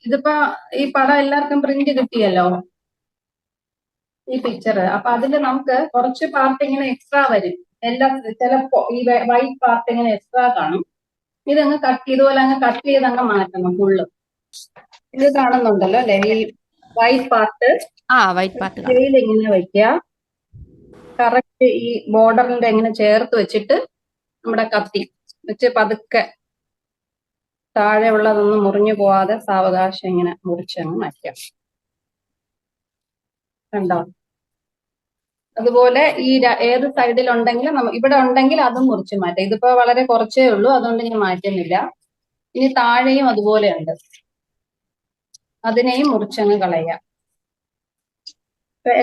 ഇതിപ്പോ ഈ പടം എല്ലാവർക്കും പ്രിന്റ് കിട്ടിയല്ലോ, ഈ പിക്ചർ. അപ്പൊ അതിൽ നമുക്ക് കുറച്ച് പാർട്ട് ഇങ്ങനെ എക്സ്ട്രാ വരും. എല്ലാം ചിലപ്പോ ഈ വൈറ്റ് പാർട്ട് ഇങ്ങനെ എക്സ്ട്രാ കാണും. ഇതങ്ങ് ഇതുപോലെ അങ്ങ് കട്ട് ചെയ്ത് അങ്ങ് മാറ്റണം ഫുള്ള്. ഇത് കാണുന്നുണ്ടല്ലോ അല്ലെ, ഈ white part white part scale ഇങ്ങനെ വെക്കുക. കറക്റ്റ് ഈ ബോർഡറിന്റെ ഇങ്ങനെ ചേർത്ത് വെച്ചിട്ട് നമ്മുടെ കത്തി വെച്ച് പതുക്കെ താഴെ ഉള്ളതൊന്നും മുറിഞ്ഞു പോവാതെ സാവകാശം ഇങ്ങനെ മുറിച്ചങ്ങ് മാറ്റാം. കണ്ടോ? അതുപോലെ ഈ ഏത് സൈഡിലുണ്ടെങ്കിലും ഇവിടെ ഉണ്ടെങ്കിൽ അതും മുറിച്ച് മാറ്റാം. ഇതിപ്പോ വളരെ കുറച്ചേ ഉള്ളൂ, അതുകൊണ്ട് ഞാൻ മാറ്റുന്നില്ല. ഇനി താഴെയും അതുപോലെ ഉണ്ട്, അതിനെയും മുറിച്ചങ്ങ് കളയാം.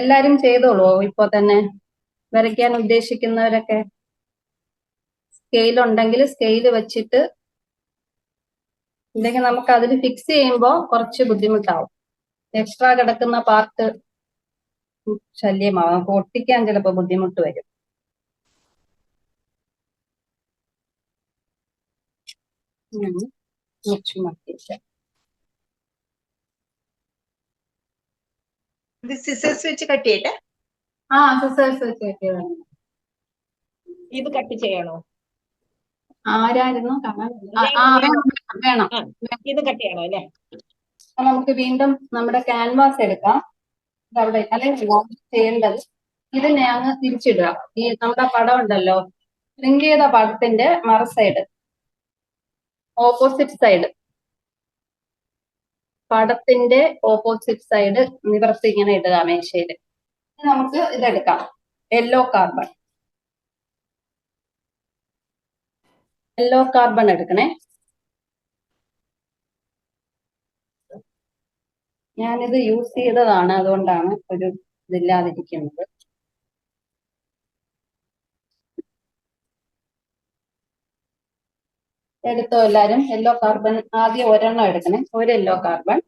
എല്ലാരും ചെയ്തോളൂ ഇപ്പൊ തന്നെ, വരയ്ക്കാൻ ഉദ്ദേശിക്കുന്നവരൊക്കെ. സ്കെയിൽ ഉണ്ടെങ്കിൽ സ്കെയിൽ വെച്ചിട്ട്, ഇല്ലെങ്കിൽ നമുക്ക് അതിൽ ഫിക്സ് ചെയ്യുമ്പോൾ കുറച്ച് ബുദ്ധിമുട്ടാവും. എക്സ്ട്രാ കിടക്കുന്ന പാർട്ട് ശല്യമാവും, അപ്പൊ ഒട്ടിക്കാൻ ചിലപ്പോൾ ബുദ്ധിമുട്ട് വരും. സിസേഴ്സ് വെച്ച് കട്ട് ചെയ്യട്ടെ. സിസേഴ്സ് വെച്ച് കട്ട് ചെയ്യണം. ഇത് കട്ട് ചെയ്യണോ? ആരായിരുന്നു? വേണം. ഇത് കട്ട് ചെയ്യണോ അല്ലേ? നമുക്ക് വീണ്ടും നമ്മുടെ ക്യാൻവാസ് എടുക്കാം. അവിടെ അല്ലെങ്കിൽ ചെയ്യേണ്ടത് ഇതിനെ അങ്ങ് തിരിച്ചിടുക. ഈ നമ്മുടെ പടം ഉണ്ടല്ലോ, പ്രിന്റ് ചെയ്ത പടത്തിന്റെ മറു സൈഡ്, ഓപ്പോസിറ്റ് സൈഡ്, പടത്തിന്റെ ഓപ്പോസിറ്റ് സൈഡ് നിവർത്തി ഇങ്ങനെ ഇടുക മേശയിൽ. നമുക്ക് ഇതെടുക്കാം, യെല്ലോ കാർബൺ. യെല്ലോ കാർബൺ എടുക്കണേ. ഞാനിത് യൂസ് ചെയ്തതാണ്, അതുകൊണ്ടാണ് ഒരു ഇതില്ലാതിരിക്കുന്നത്. എടുത്തോ എല്ലാരും? യെല്ലോ കാർബൺ ആദ്യം ഒരെണ്ണം എടുക്കണേ. ഒരു യെല്ലോ കാർബൺ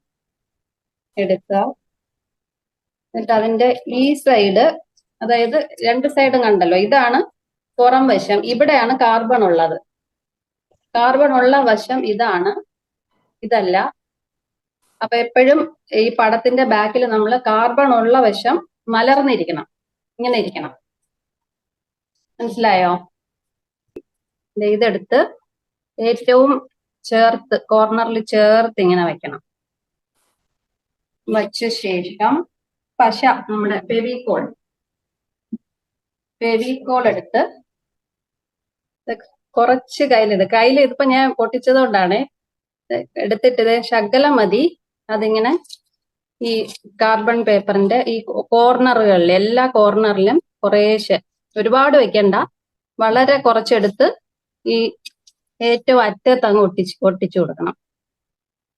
എടുക്കുക. എന്നിട്ട് അതിന്റെ ഈ സൈഡ്, അതായത് രണ്ട് സൈഡും കണ്ടല്ലോ, ഇതാണ് പുറം വശം. ഇവിടെയാണ് കാർബൺ ഉള്ളത്. കാർബൺ ഉള്ള വശം ഇതാണ്, ഇതല്ല. അപ്പൊ എപ്പോഴും ഈ പടത്തിന്റെ ബാക്കിൽ നമ്മൾ കാർബൺ ഉള്ള വശം മലർന്നിരിക്കണം, ഇങ്ങനെ ഇരിക്കണം. മനസ്സിലായോ? ഇതെടുത്ത് ഏറ്റവും ചേർത്ത് കോർണറിൽ ചേർത്ത് ഇങ്ങനെ വെക്കണം. വച്ച ശേഷം പശ, നമ്മുടെ ഫെവിക്കോൾ എടുത്ത് കുറച്ച് കയ്യിൽ ഇതിപ്പോ ഞാൻ പൊട്ടിച്ചത് കൊണ്ടാണ് എടുത്തിട്ട് ശകലം മതി. അതിങ്ങനെ ഈ കാർബൺ പേപ്പറിന്റെ ഈ കോർണറുകളിൽ, എല്ലാ കോർണറിലും കുറേശ്ശെ, ഒരുപാട് വെക്കണ്ട, വളരെ കുറച്ചെടുത്ത് ഈ ഏറ്റവും അറ്റത്ത് അങ്ങ് ഒട്ടിച്ചു കൊടുക്കണം.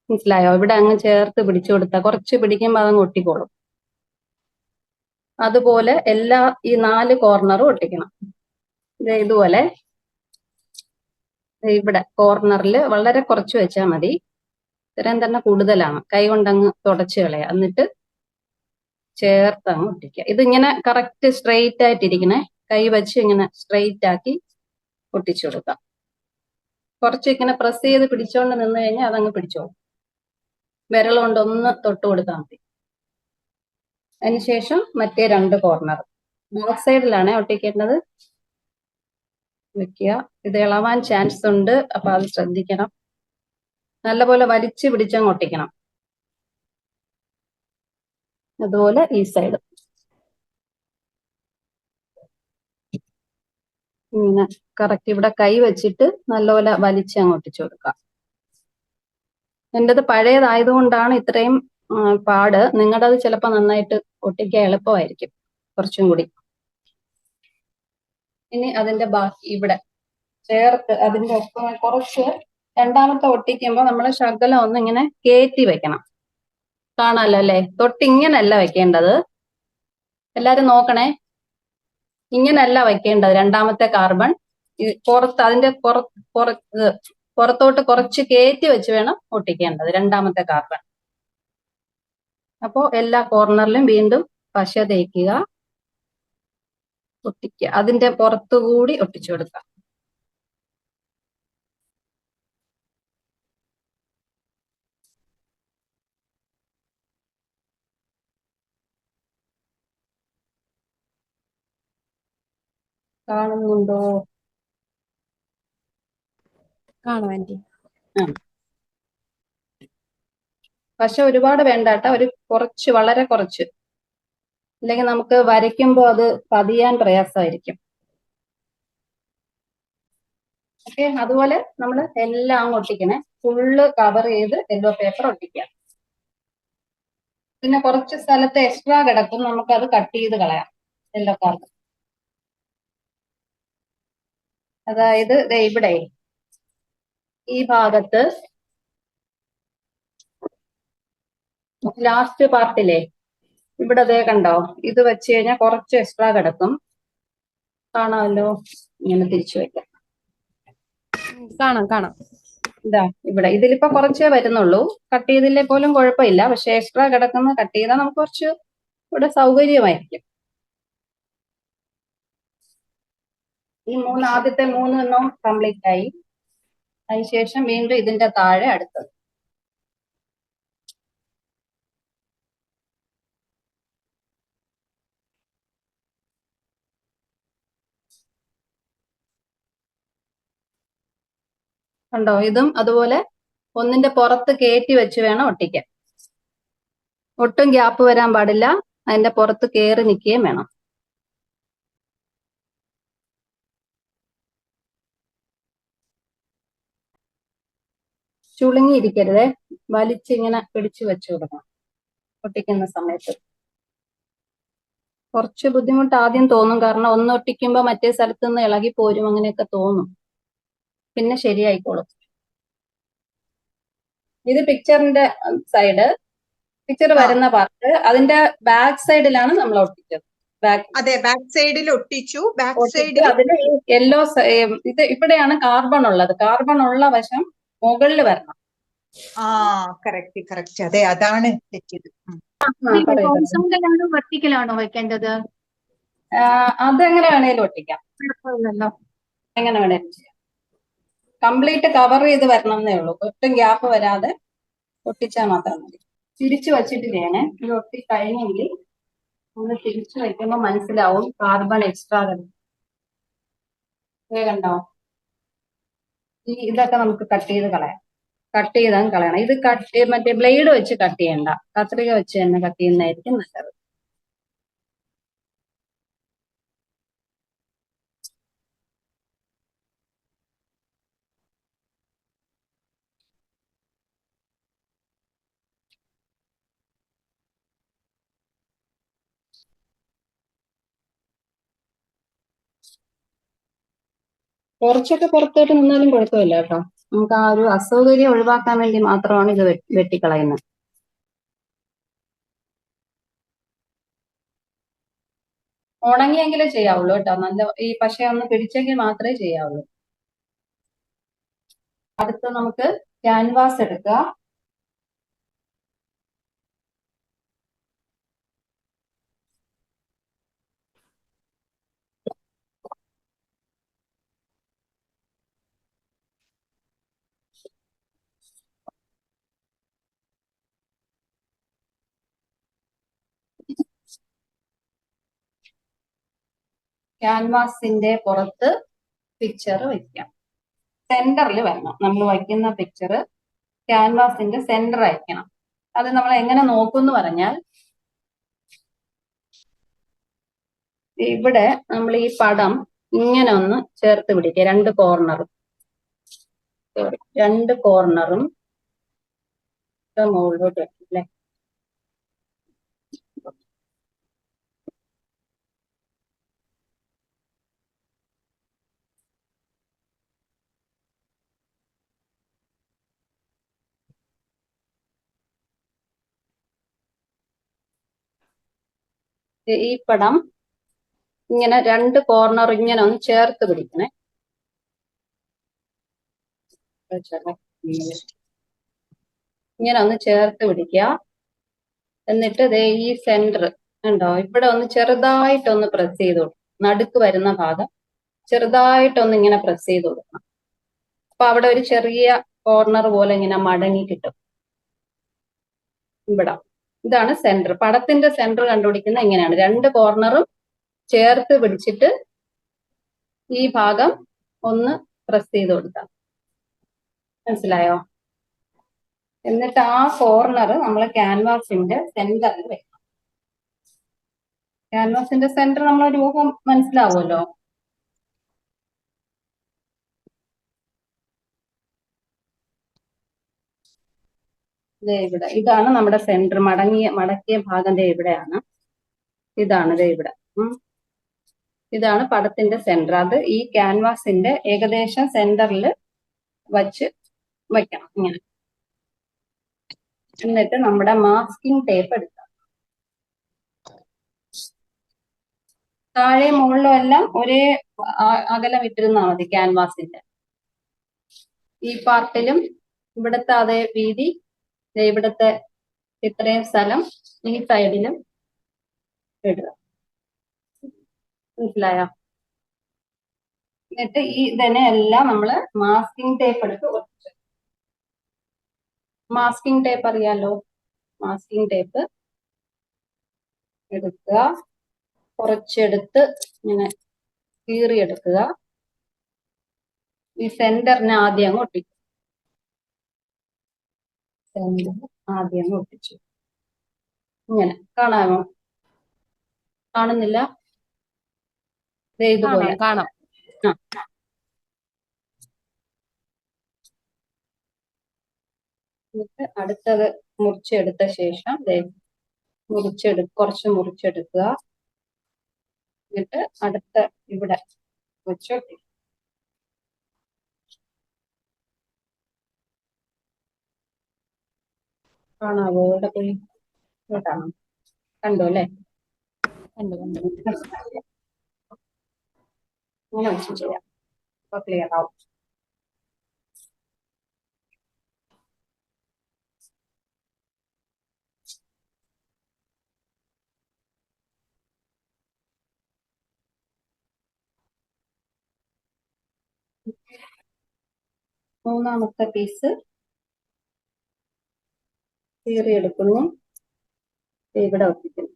മനസ്സിലായോ? ഇവിടെ അങ്ങ് ചേർത്ത് പിടിച്ചു കൊടുത്താൽ കുറച്ച് പിടിക്കുമ്പോൾ അതങ്ങ് ഒട്ടിക്കോളും. അതുപോലെ എല്ലാ ഈ 4 കോർണറും ഒട്ടിക്കണം. ഇതുപോലെ ഇവിടെ കോർണറിൽ വളരെ കുറച്ച് വെച്ചാൽ മതി. ഇത്രയും തന്നെ കൂടുതലാണ്. കൈ കൊണ്ടങ്ങ് തുടച്ചു കളയുക, എന്നിട്ട് ചേർത്ത് അങ്ങ് ഒട്ടിക്കുക. ഇതിങ്ങനെ കറക്റ്റ് സ്ട്രെയിറ്റ് ആയിട്ടിരിക്കണേ. കൈ വെച്ച് ഇങ്ങനെ സ്ട്രെയിറ്റ് ആക്കി ഒട്ടിച്ചു കൊടുക്കാം. കുറച്ച് ഇങ്ങനെ പ്രസ് ചെയ്ത് പിടിച്ചോണ്ട് നിന്ന് കഴിഞ്ഞാൽ അതങ്ങ് പിടിച്ചോളും. വിരൽ കൊണ്ട് ഒന്ന് തൊട്ട് കൊടുത്താൽ മതി. അതിനുശേഷം മറ്റേ 2 കോർണർ ബാക്ക് സൈഡിലാണ് ഒട്ടിക്കേണ്ടത്. വെക്കുക. ഇത് ഇളവാൻ ചാൻസ് ഉണ്ട്, അപ്പൊ അത് ശ്രദ്ധിക്കണം. നല്ലപോലെ വലിച്ചു പിടിച്ചങ്ങ് ഒട്ടിക്കണം. അതുപോലെ ഈ സൈഡ് ഇങ്ങനെ കറക്റ്റ് ഇവിടെ കൈ വെച്ചിട്ട് നല്ലപോലെ വലിച്ചങ്ങ് ഒട്ടിച്ചു കൊടുക്കാം. എൻ്റെത് പഴയതായതുകൊണ്ടാണ് ഇത്രയും പാട്. നിങ്ങളുടേത് ചിലപ്പോൾ നന്നായിട്ട് ഒട്ടിക്കാൻ എളുപ്പമായിരിക്കും കുറച്ചും കൂടി. ഇനി അതിന്റെ ബാക്കി ഇവിടെ ചേർത്ത് അതിന്റെ ഒപ്പം കുറച്ച് രണ്ടാമത്തെ ഒട്ടിക്കുമ്പോൾ നമ്മൾ ശകലം ഒന്ന് ഇങ്ങനെ കയറ്റി വെക്കണം. കാണാമല്ലോ അല്ലേ? തൊട്ടിങ്ങനല്ല വെക്കേണ്ടത്. എല്ലാരും നോക്കണേ, ഇങ്ങനല്ല വെക്കേണ്ടത്. രണ്ടാമത്തെ കാർബൺ പുറത്ത്, അതിന്റെ പുറത്തോട്ട് കുറച്ച് കയറ്റി വെച്ച് വേണം ഒട്ടിക്കേണ്ടത് രണ്ടാമത്തെ കാർബൺ. അപ്പോ എല്ലാ കോർണറിലും വീണ്ടും പശ തേക്കുക, ഒട്ടിക്കുക. അതിന്റെ പുറത്തുകൂടി ഒട്ടിച്ചു കൊടുക്കാം. കാണുന്നുണ്ടോ? കാണും ആന്റി. പക്ഷെ ഒരുപാട് വേണ്ട കേട്ടോ, ഒരു കുറച്ച്, വളരെ കുറച്ച്, അല്ലെങ്കിൽ നമുക്ക് വരയ്ക്കുമ്പോൾ അത് പതിയാൻ പ്രയാസമായിരിക്കും. ഓക്കെ, അതുപോലെ നമ്മൾ എല്ലാം അങ്ങ് ഒട്ടിക്കണേ, ഫുള്ള് കവർ ചെയ്ത് യെല്ലോ പേപ്പർ ഒട്ടിക്കാം. പിന്നെ കുറച്ച് സ്ഥലത്ത് എക്സ്ട്രാ കിടക്കും, നമുക്കത് കട്ട് ചെയ്ത് കളയാം യെല്ലോ കാർബൺ. അതായത് ദേ ഇവിടെ ഈ ഭാഗത്ത് ലാസ്റ്റ് പാർട്ടിലെ ഇവിടെ ദേ കണ്ടോ, ഇത് വെച്ച് കഴിഞ്ഞാൽ കുറച്ച് എക്സ്ട്രാ കിടക്കും, കാണാമല്ലോ. ഇങ്ങനെ തിരിച്ചു വെക്കാം. കാണാം കാണാം. ഇതാ ഇവിടെ ഇതിലിപ്പോ കുറച്ചേ വരുന്നുള്ളൂ, കട്ട് ചെയ്തില്ലേ പോലും കുഴപ്പമില്ല. പക്ഷെ എക്സ്ട്രാ കിടക്കുന്ന കട്ട് ചെയ്താൽ നമുക്ക് കുറച്ച് ഇവിടെ സൗകര്യമായിരിക്കും. ഈ ആദ്യത്തെ 3 എണ്ണം കംപ്ലീറ്റ് ആയി. അതിനുശേഷം വീണ്ടും ഇതിന്റെ താഴെ അടുത്തത്. കണ്ടോ, ഇതും അതുപോലെ ഒന്നിന്റെ പുറത്ത് കയറ്റി വെച്ച് വേണം ഒട്ടിക്കാൻ. ഒട്ടും ഗ്യാപ്പ് വരാൻ പാടില്ല, അതിന്റെ പുറത്ത് കയറി നിൽക്കുകയും വേണം. ചുളുങ്ങിയിരിക്കരുതേ, വലിച്ചിങ്ങനെ പിടിച്ചു വെച്ചു കൊടുക്കണം ഒട്ടിക്കുന്ന സമയത്ത്. കുറച്ച് ബുദ്ധിമുട്ട് ആദ്യം തോന്നും, കാരണം ഒന്ന് ഒട്ടിക്കുമ്പോൾ മറ്റേ സ്ഥലത്ത് നിന്ന് ഇളകി പോരും, അങ്ങനെയൊക്കെ തോന്നും. പിന്നെ ശരിയായിക്കോളും. ഇത് പിക്ചറിന്റെ സൈഡ്, പിക്ചർ വരുന്ന പാർട്ട്, അതിന്റെ ബാക്ക് സൈഡിലാണ് നമ്മൾ ഒട്ടിച്ചത്. അതെ, ബാക്ക് സൈഡിൽ ഒട്ടിച്ചു. ബാക്ക് ഒട്ടിച്ച് സൈഡിൽ അതില് യെല്ലോ ഇത് ഇവിടെയാണ് കാർബൺ ഉള്ളത്. കാർബൺ ഉള്ള വശം മുകളിൽ വരണം. ആ കറക്റ്റ് കറക്റ്റ്, അതെ അതാണ് തെറ്റിയത്. ഹൊറിസോണ്ടലാണോ വെർട്ടിക്കലാണോ വെക്കേണ്ടത്? അതെങ്ങനെ വേണേലും ഒട്ടിക്കാം, കുഴപ്പമില്ലല്ലോ. എങ്ങനെ വേണേലും ചെയ്യാം. കംപ്ലീറ്റ് കവർ ചെയ്ത് വരണം എന്നേ ഉള്ളൂ, ഒട്ടും ഗ്യാപ്പ് വരാതെ ഒട്ടിച്ചാൽ മാത്രം മതി. തിരിച്ചു വച്ചിട്ട് ചെയ്യണേ. ഇത് ഒട്ടി കഴിഞ്ഞെങ്കിൽ നമ്മൾ തിരിച്ചു വയ്ക്കുമ്പോൾ മനസ്സിലാവും കാർബൺ എക്സ്ട്രാ കണ്ടോ. ഇതൊക്കെ നമുക്ക് കട്ട് ചെയ്ത് കളയാം. കട്ട് ചെയ്താൽ കളയണം. ഇത് മറ്റേ ബ്ലേഡ് വെച്ച് കട്ട് ചെയ്യണ്ട, കത്രിക വെച്ച് തന്നെ കട്ട് ചെയ്യുന്നതായിരിക്കും നല്ലത്. കുറച്ചൊക്കെ പുറത്തോട്ട് നിന്നാലും കുഴപ്പമില്ല കേട്ടോ, നമുക്ക് ആ ഒരു അസൗകര്യം ഒഴിവാക്കാൻ വേണ്ടി മാത്രമാണ് ഇത് വെട്ടിക്കളയുന്നത്. ഉണങ്ങിയെങ്കിലേ ചെയ്യാവുള്ളൂ കേട്ടോ, നല്ല ഈ പശ ഒന്ന് പിടിച്ചെങ്കിൽ മാത്രമേ ചെയ്യാവുള്ളൂ. അടുത്ത് നമുക്ക് ക്യാൻവാസ് എടുക്കുക. ക്യാൻവാസിന്റെ പുറത്ത് പിക്ചർ വയ്ക്കാം. സെന്ററിൽ വരണം, നമ്മൾ വയ്ക്കുന്ന പിക്ചർ ക്യാൻവാസിന്റെ സെന്റർ ആയിരിക്കണം. അത് നമ്മൾ എങ്ങനെ നോക്കും പറഞ്ഞാൽ, ഇവിടെ നമ്മൾ ഈ പടം ഇങ്ങനെ ഒന്ന് ചേർത്ത് പിടിക്കുക, രണ്ട് കോർണറും മുകളിലോട്ട് അല്ലേ. ഈ പടം ഇങ്ങനെ രണ്ട് കോർണർ ഇങ്ങനെ ഒന്ന് ചേർത്ത് പിടിക്കണേ. ഇങ്ങനെ ഒന്ന് ചേർത്ത് പിടിക്കുക. എന്നിട്ട് ദേ ഈ സെന്റർ ഉണ്ടോ, ഇവിടെ ഒന്ന് ചെറുതായിട്ടൊന്ന് പ്രസ് ചെയ്ത് കൊടുക്കും. നടുക്ക് വരുന്ന ഭാഗം ചെറുതായിട്ടൊന്ന് ഇങ്ങനെ പ്രസ് ചെയ്ത് കൊടുക്കണം. അപ്പൊ അവിടെ ഒരു ചെറിയ കോർണർ പോലെ ഇങ്ങനെ മടങ്ങി കിട്ടും. ഇവിടെ ഇതാണ് സെന്റർ. പടത്തിന്റെ സെന്റർ കണ്ടുപിടിക്കുന്ന എങ്ങനെയാണ്, രണ്ട് കോർണറും ചേർത്ത് പിടിച്ചിട്ട് ഈ ഭാഗം ഒന്ന് പ്രസ് ചെയ്ത് കൊടുക്കാം. മനസ്സിലായോ? എന്നിട്ട് ആ കോർണർ നമ്മൾ ക്യാൻവാസിന്റെ സെന്ററിൽ വെക്കണം. ക്യാൻവാസിന്റെ സെന്റർ നമ്മൾ രൂപം മനസ്സിലാവുമല്ലോ. ദേ ഇവിടെ ഇതാണ് നമ്മുടെ സെന്റർ. മടക്കിയ ഭാഗം ദേ ഇവിടെയാണ്. ഇതാണ് ദേ ഇവിടെ. ഇതാണ് പടത്തിന്റെ സെന്റർ. അത് ഈ ക്യാൻവാസിന്റെ ഏകദേശം സെന്ററിൽ വച്ച് വെക്കണം ഇങ്ങനെ. എന്നിട്ട് നമ്മുടെ മാസ്കിംഗ് ടേപ്പ് എടുക്കാം. താഴെ മുകളിലും എല്ലാം ഒരേ അകലം ഇട്ടിരുന്നാൽ മതി ക്യാൻവാസിന്റെ. ഈ പാർട്ടിലും ഇവിടുത്തെ അതേ വീതി, ഇവിടുത്തെ ഇത്രയും സ്ഥലം ഈ സൈഡിലും ഇടുക. മനസ്സിലായോ? എന്നിട്ട് ഇതിനെ എല്ലാം നമ്മള് മാസ്കിംഗ് ടേപ്പ് എടുത്ത് ഒട്ടിച്ചു. മാസ്കിംഗ് ടേപ്പ് അറിയാലോ. മാസ്കിംഗ് ടേപ്പ് എടുക്കുക, കുറച്ചെടുത്ത് ഇങ്ങനെ കീറിയെടുക്കുക. ഈ സെന്ററിനെ ആദ്യം അങ്ങ് ഒട്ടിക്കും. സെന്റർ ആദ്യം അങ്ങ് ഒട്ടിച്ചു. ഇങ്ങനെ കാണാമോ? കാണുന്നില്ല? ഇതുപോലെ. കാണാം. എന്നിട്ട് അടുത്തത് മുറിച്ചെടുത്ത ശേഷം കുറച്ച് മുറിച്ചെടുക്കുക. എന്നിട്ട് അടുത്ത ഇവിടെ വെച്ചൊട്ടി. കാണാവോ? ഇവിടെ പോയി ഇങ്ങോട്ടാണോ? കണ്ടോ അല്ലേ? കണ്ടു. ഇങ്ങനെ വെച്ച് ചെയ്യാം. അപ്പൊ ക്ലിയർ ആവും. മൂന്നാമത്തെ പീസ് കീറിയെടുക്കുന്നു. ഇവിടെ ഒട്ടിക്കുന്നു.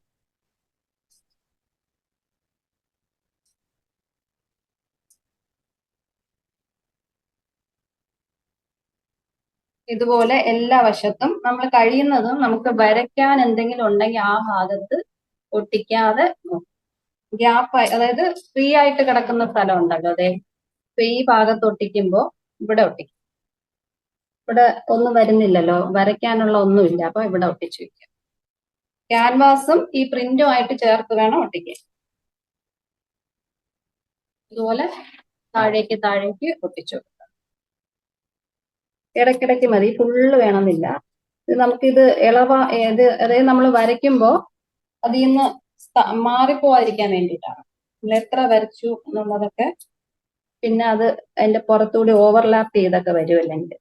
ഇതുപോലെ എല്ലാ വശത്തും നമ്മൾ കഴിയുന്നതും നമുക്ക് വരയ്ക്കാൻ എന്തെങ്കിലും ഉണ്ടെങ്കിൽ ആ ഭാഗത്ത് ഒട്ടിക്കാതെ ഗ്യാപ്പ്, അതായത് ഫ്രീ ആയിട്ട് കിടക്കുന്ന സ്ഥലം ഉണ്ടല്ലോ, അതെ, ഈ ഭാഗത്ത് ഒട്ടിക്കുമ്പോൾ ഇവിടെ ഒട്ടിക്കും. ഇവിടെ ഒന്നും വരുന്നില്ലല്ലോ, വരയ്ക്കാനുള്ള ഒന്നുമില്ല, അപ്പൊ ഇവിടെ ഒട്ടിച്ചു വയ്ക്കാം. ക്യാൻവാസും ഈ പ്രിന്റും ആയിട്ട് ചേർത്ത് വേണം ഒട്ടിക്കാൻ. ഇതുപോലെ താഴേക്ക് ഒട്ടിച്ചു കൊടുക്കാം. ഇടയ്ക്കിടയ്ക്ക് മതി, ഫുള്ള് വേണമെന്നില്ല. നമുക്കിത് അതായത് നമ്മൾ വരയ്ക്കുമ്പോൾ അതിൽ നിന്ന് മാറിപ്പോവാതിരിക്കാൻ വേണ്ടിയിട്ടാണ്. നമ്മൾ എത്ര വരച്ചു എന്നുള്ളതൊക്കെ പിന്നെ അത് അതിന്റെ പുറത്തുകൂടി ഓവർലാപ്പ് ചെയ്തൊക്കെ വരും അല്ലെങ്കിൽ.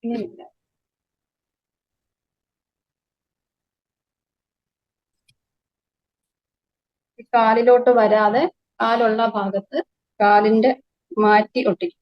ഇല്ല, കാലിലോട്ട് വരാതെ കാലുള്ള ഭാഗത്ത് കാലിന്റെ മാറ്റി ഒട്ടിക്കും.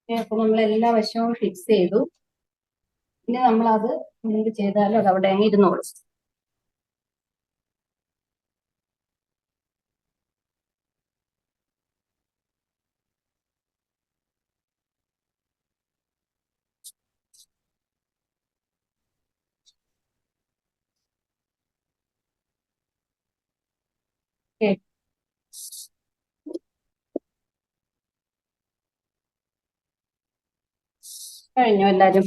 അപ്പൊ നമ്മൾ എല്ലാ വശവും ഫിക്സ് ചെയ്തു. ഇനി നമ്മളത് എന്ത് ചെയ്താലും അത് അവിടെ അങ്ങ് ഇരുന്നോളും. കഴിഞ്ഞു എല്ലാരും?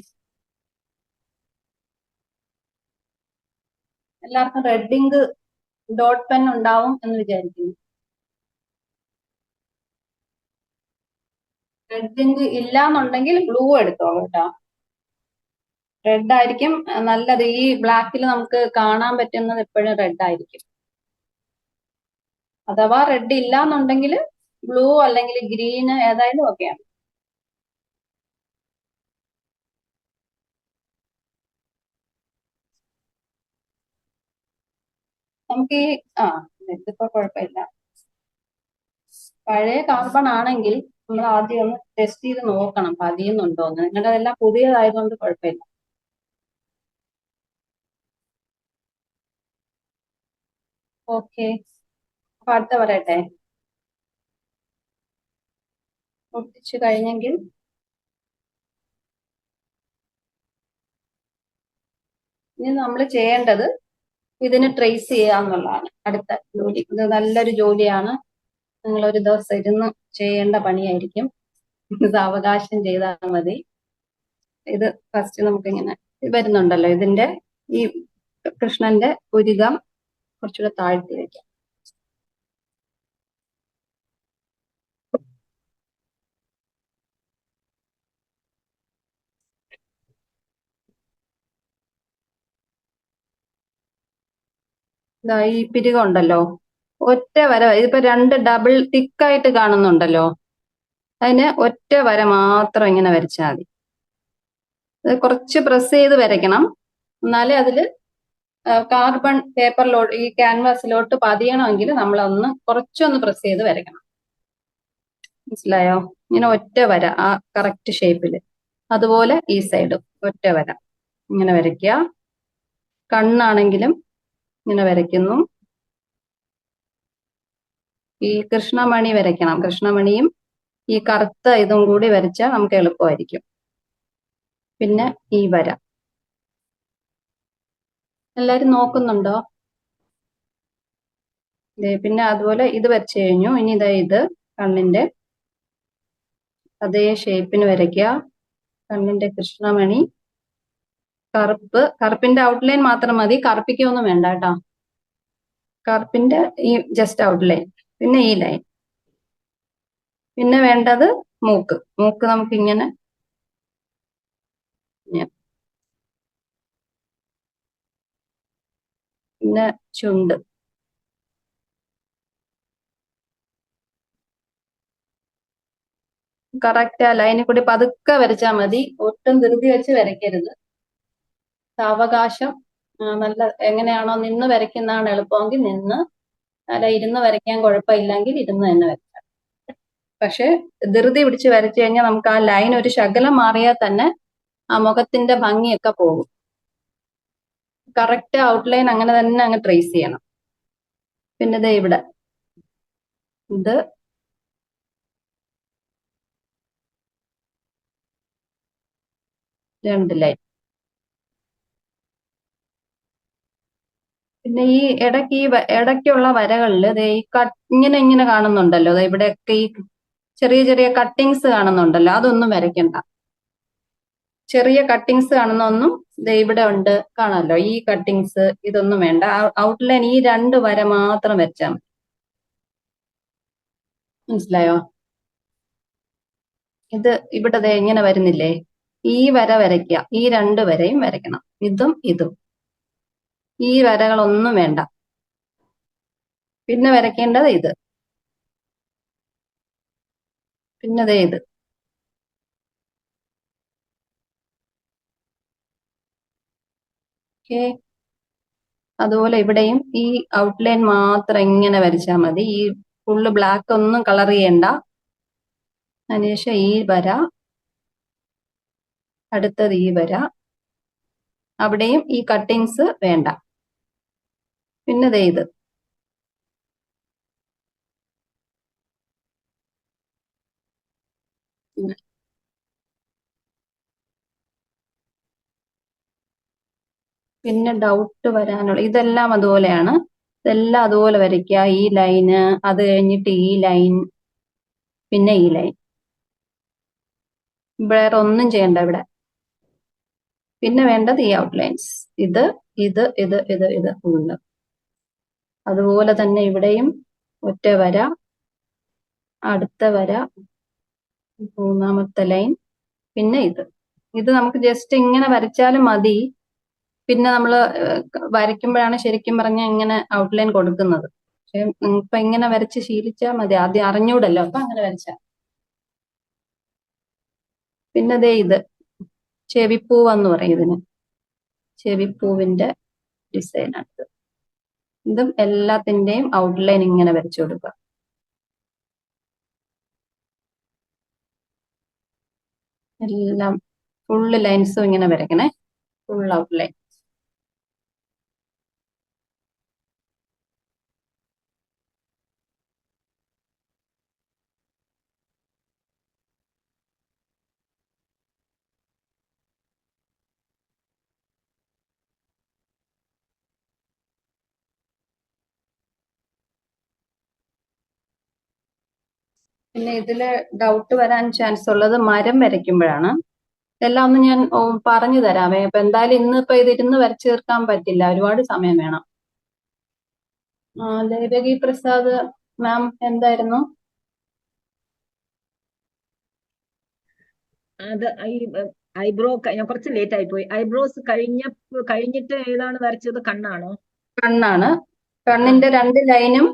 എല്ലാവർക്കും റെഡ് ഇങ്ക് ഡോട്ട് പെൻ ഉണ്ടാവും എന്ന് വിചാരിക്കുന്നു. റെഡ് ഇങ്ക് ഇല്ലാന്നുണ്ടെങ്കിൽ ബ്ലൂ എടുത്തോളൂ കേട്ടോ. റെഡ് ആയിരിക്കും നല്ലത്. ഈ ബ്ലാക്കിൽ നമുക്ക് കാണാൻ പറ്റുന്നത് എപ്പോഴും റെഡ് ആയിരിക്കും. അഥവാ റെഡ് ഇല്ലാന്നുണ്ടെങ്കിൽ ബ്ലൂ അല്ലെങ്കിൽ ഗ്രീന് ഏതായാലും ഓക്കെയാണ്. നമുക്ക് ഇതിപ്പോ കുഴപ്പമില്ല. പഴയ കാർബൺ ആണെങ്കിൽ നമ്മൾ ആദ്യം ഒന്ന് ടെസ്റ്റ് ചെയ്ത് നോക്കണം പതിയുന്നുണ്ടോന്ന്. നിങ്ങളുടെ അതെല്ലാം പുതിയതായതുകൊണ്ട് കുഴപ്പമില്ല. ഓക്കെ, അപ്പൊ അടുത്ത പറയട്ടെ. ഒട്ടിച്ചു കഴിഞ്ഞെങ്കിൽ ഇനി നമ്മൾ ചെയ്യേണ്ടത് ഇതിന് ട്രേസ് ചെയ്യാന്നുള്ളതാണ് അടുത്ത ജോലി. ഇത് നല്ലൊരു ജോലിയാണ്. നിങ്ങൾ ഒരു ദിവസം ഇരുന്ന് ചെയ്യേണ്ട പണിയായിരിക്കും. ഇത് അവകാശം ചെയ്താൽ മതി. ഇത് ഫസ്റ്റ് നമുക്കിങ്ങനെ വരുന്നുണ്ടല്ലോ, ഇതിന്റെ ഈ കൃഷ്ണന്റെ പുരികം കുറച്ചുകൂടെ താഴ്ത്തി വെക്കാം. ഇതാ ഈ പിരികം ഉണ്ടല്ലോ, ഒറ്റ വര. ഇതിപ്പോ രണ്ട് ഡബിൾ തിക്കായിട്ട് കാണുന്നുണ്ടല്ലോ, അതിന് ഒറ്റ വര മാത്രം ഇങ്ങനെ വരച്ചാൽ മതി. അത് കുറച്ച് പ്രസ് ചെയ്ത് വരയ്ക്കണം, എന്നാലേ അതില് കാർബൺ പേപ്പറിലോട്ട് ഈ ക്യാൻവാസിലോട്ട് പതിയണമെങ്കിൽ നമ്മളൊന്ന് കുറച്ചൊന്ന് പ്രസ് ചെയ്ത് വരയ്ക്കണം. മനസ്സിലായോ? ഇങ്ങനെ ഒറ്റ വര ആ കറക്റ്റ് ഷേപ്പില്. അതുപോലെ ഈ സൈഡും ഒറ്റ വര ഇങ്ങനെ വരയ്ക്കുക. കണ്ണാണെങ്കിലും ഇങ്ങനെ വരയ്ക്കുന്നു. ഈ കൃഷ്ണമണി വരയ്ക്കണം. കൃഷ്ണമണിയും ഈ കറുത്ത ഇതും കൂടി വരച്ചാൽ നമുക്ക് എളുപ്പമായിരിക്കും. പിന്നെ ഈ വര എല്ലാരും നോക്കുന്നുണ്ടോ? പിന്നെ അതുപോലെ ഇത് വരച്ചു കഴിഞ്ഞു. ഇനി ഇതാ ഇത് കണ്ണിന്റെ അതേ ഷേപ്പിന് വരയ്ക്കുക. കണ്ണിന്റെ കൃഷ്ണമണി, കറുപ്പിന്റെ ഔട്ട്ലൈൻ മാത്രം മതി, കറുപ്പിക്കൊന്നും വേണ്ട കേട്ടോ. കറുപ്പിന്റെ ഈ ജസ്റ്റ് ഔട്ട്ലൈൻ, പിന്നെ ഈ ലൈൻ. പിന്നെ വേണ്ടത് മൂക്ക്. മൂക്ക് നമുക്കിങ്ങനെ പിന്നെ ചുണ്ട്. കറക്റ്റ് ആ ലൈനിൽ കൂടി പതുക്കെ വരച്ചാൽ മതി, ഒട്ടും ധൃതി വെച്ച് വരയ്ക്കരുത്. സാവകാശം നല്ല എങ്ങനെയാണോ നിന്ന് വരയ്ക്കുന്നതാണ് എളുപ്പമെങ്കിൽ നിന്ന്, അല്ല ഇരുന്ന് വരയ്ക്കാൻ കുഴപ്പമില്ലെങ്കിൽ ഇരുന്ന് തന്നെ വരയ്ക്കാം. പക്ഷെ ധൃതി പിടിച്ച് വരച്ചു കഴിഞ്ഞാൽ നമുക്ക് ആ ലൈൻ ഒരു ശകലം മാറിയാൽ തന്നെ ആ മുഖത്തിന്റെ ഭംഗിയൊക്കെ പോകും. കറക്റ്റ് ഔട്ട്ലൈൻ അങ്ങനെ തന്നെ അങ്ങ് ട്രേസ് ചെയ്യണം. പിന്നെ ദേ ഇവിടെ ഇത് രണ്ട് ലൈൻ. പിന്നെ ഈ ഇടയ്ക്കുള്ള വരകളിൽ ഈ ഇങ്ങനെ ഇങ്ങനെ കാണുന്നുണ്ടല്ലോ, ഇവിടെയൊക്കെ ഈ ചെറിയ ചെറിയ കട്ടിങ്സ് കാണുന്നുണ്ടല്ലോ, അതൊന്നും വരയ്ക്കണ്ട. ചെറിയ കട്ടിങ്സ് കാണുന്നൊന്നും ഇവിടെ ഉണ്ട് കാണാമല്ലോ, ഈ കട്ടിങ്സ് ഇതൊന്നും വേണ്ട. ഔട്ട്ലൈൻ ഈ രണ്ട് വര മാത്രം വരച്ചാൽ മതി. മനസ്സിലായോ? ഇത് ഇവിടെ ഇങ്ങനെ വരുന്നില്ലേ, ഈ വര വരയ്ക്കുക. ഈ രണ്ട് വരയും വരയ്ക്കണം, ഇതും ഇതും. ഈ വരകളൊന്നും വേണ്ട. പിന്നെ വരയ്ക്കേണ്ടത് ഇത്, പിന്നെ ഇത്. ഓക്കെ, അതുപോലെ ഇവിടെയും ഈ ഔട്ട്ലൈൻ മാത്രം ഇങ്ങനെ വരച്ചാൽ മതി. ഈ ഫുള്ള് ബ്ലാക്ക് ഒന്നും കളർ ചെയ്യണ്ട. അതിനുശേഷം ഈ വര, അടുത്തത് ഈ വര, അവിടെയും ഈ കട്ടിങ്സ് വേണ്ട. പിന്നെ ഇത്. പിന്നെ ഡൗട്ട് വരാനുള്ള ഇതെല്ലാം അതുപോലെയാണ്. ഇതെല്ലാം അതുപോലെ വരയ്ക്കുക. ഈ ലൈന്, അത് കഴിഞ്ഞിട്ട് ഈ ലൈൻ, പിന്നെ ഈ ലൈൻ. വേറെ ഒന്നും ചെയ്യണ്ട ഇവിടെ. പിന്നെ വേണ്ടത് ഈ ഔട്ട്ലൈൻസ്. ഇത് ഫുള്ള്. അതുപോലെ തന്നെ ഇവിടെയും ഒറ്റ വര, അടുത്ത വര, മൂന്നാമത്തെ ലൈൻ, പിന്നെ ഇത് നമുക്ക് ജസ്റ്റ് ഇങ്ങനെ വരച്ചാലും മതി. പിന്നെ നമ്മൾ വരയ്ക്കുമ്പോഴാണ് ശരിക്കും പറഞ്ഞാൽ ഇങ്ങനെ ഔട്ട്ലൈൻ കൊടുക്കുന്നത്. പക്ഷെ ഇപ്പൊ ഇങ്ങനെ വരച്ച് ശീലിച്ചാൽ മതി. ആദ്യം അറിഞ്ഞൂടല്ലോ, അപ്പൊ അങ്ങനെ വരച്ചാൽ. പിന്നെ ഇത് ചെവിപ്പൂവെന്ന് പറയും ഇതിന്. ചെവിപ്പൂവിന്റെ ഡിസൈനാണിത്. ഇതും എല്ലാത്തിന്റെയും ഔട്ട്ലൈൻ ഇങ്ങനെ വരച്ചു കൊടുക്കുക. എല്ലാം ഫുള്ള് ലൈൻസും ഇങ്ങനെ വരയ്ക്കണേ, ഫുൾ ഔട്ട്ലൈൻ. പിന്നെ ഇതില് ഡൗട്ട് വരാൻ ചാൻസ് ഉള്ളത് മരം വരയ്ക്കുമ്പോഴാണ്. ഇതെല്ലാം ഒന്ന് ഞാൻ പറഞ്ഞു തരാമേ. അപ്പൊ എന്തായാലും ഇന്നിപ്പോ ഇതിരുന്ന് വരച്ചു തീർക്കാൻ പറ്റില്ല, ഒരുപാട് സമയം വേണം. ദേവകി പ്രസാദ് മാം എന്തായിരുന്നു? അത് ഐബ്രോ ഞാൻ കുറച്ച് ലേറ്റ് ആയി പോയി. ഐബ്രോസ് കഴിഞ്ഞിട്ട് ഏതാണ് വരച്ചത്? കണ്ണാണോ? കണ്ണാണ്. കണ്ണിന്റെ 2 ലൈനും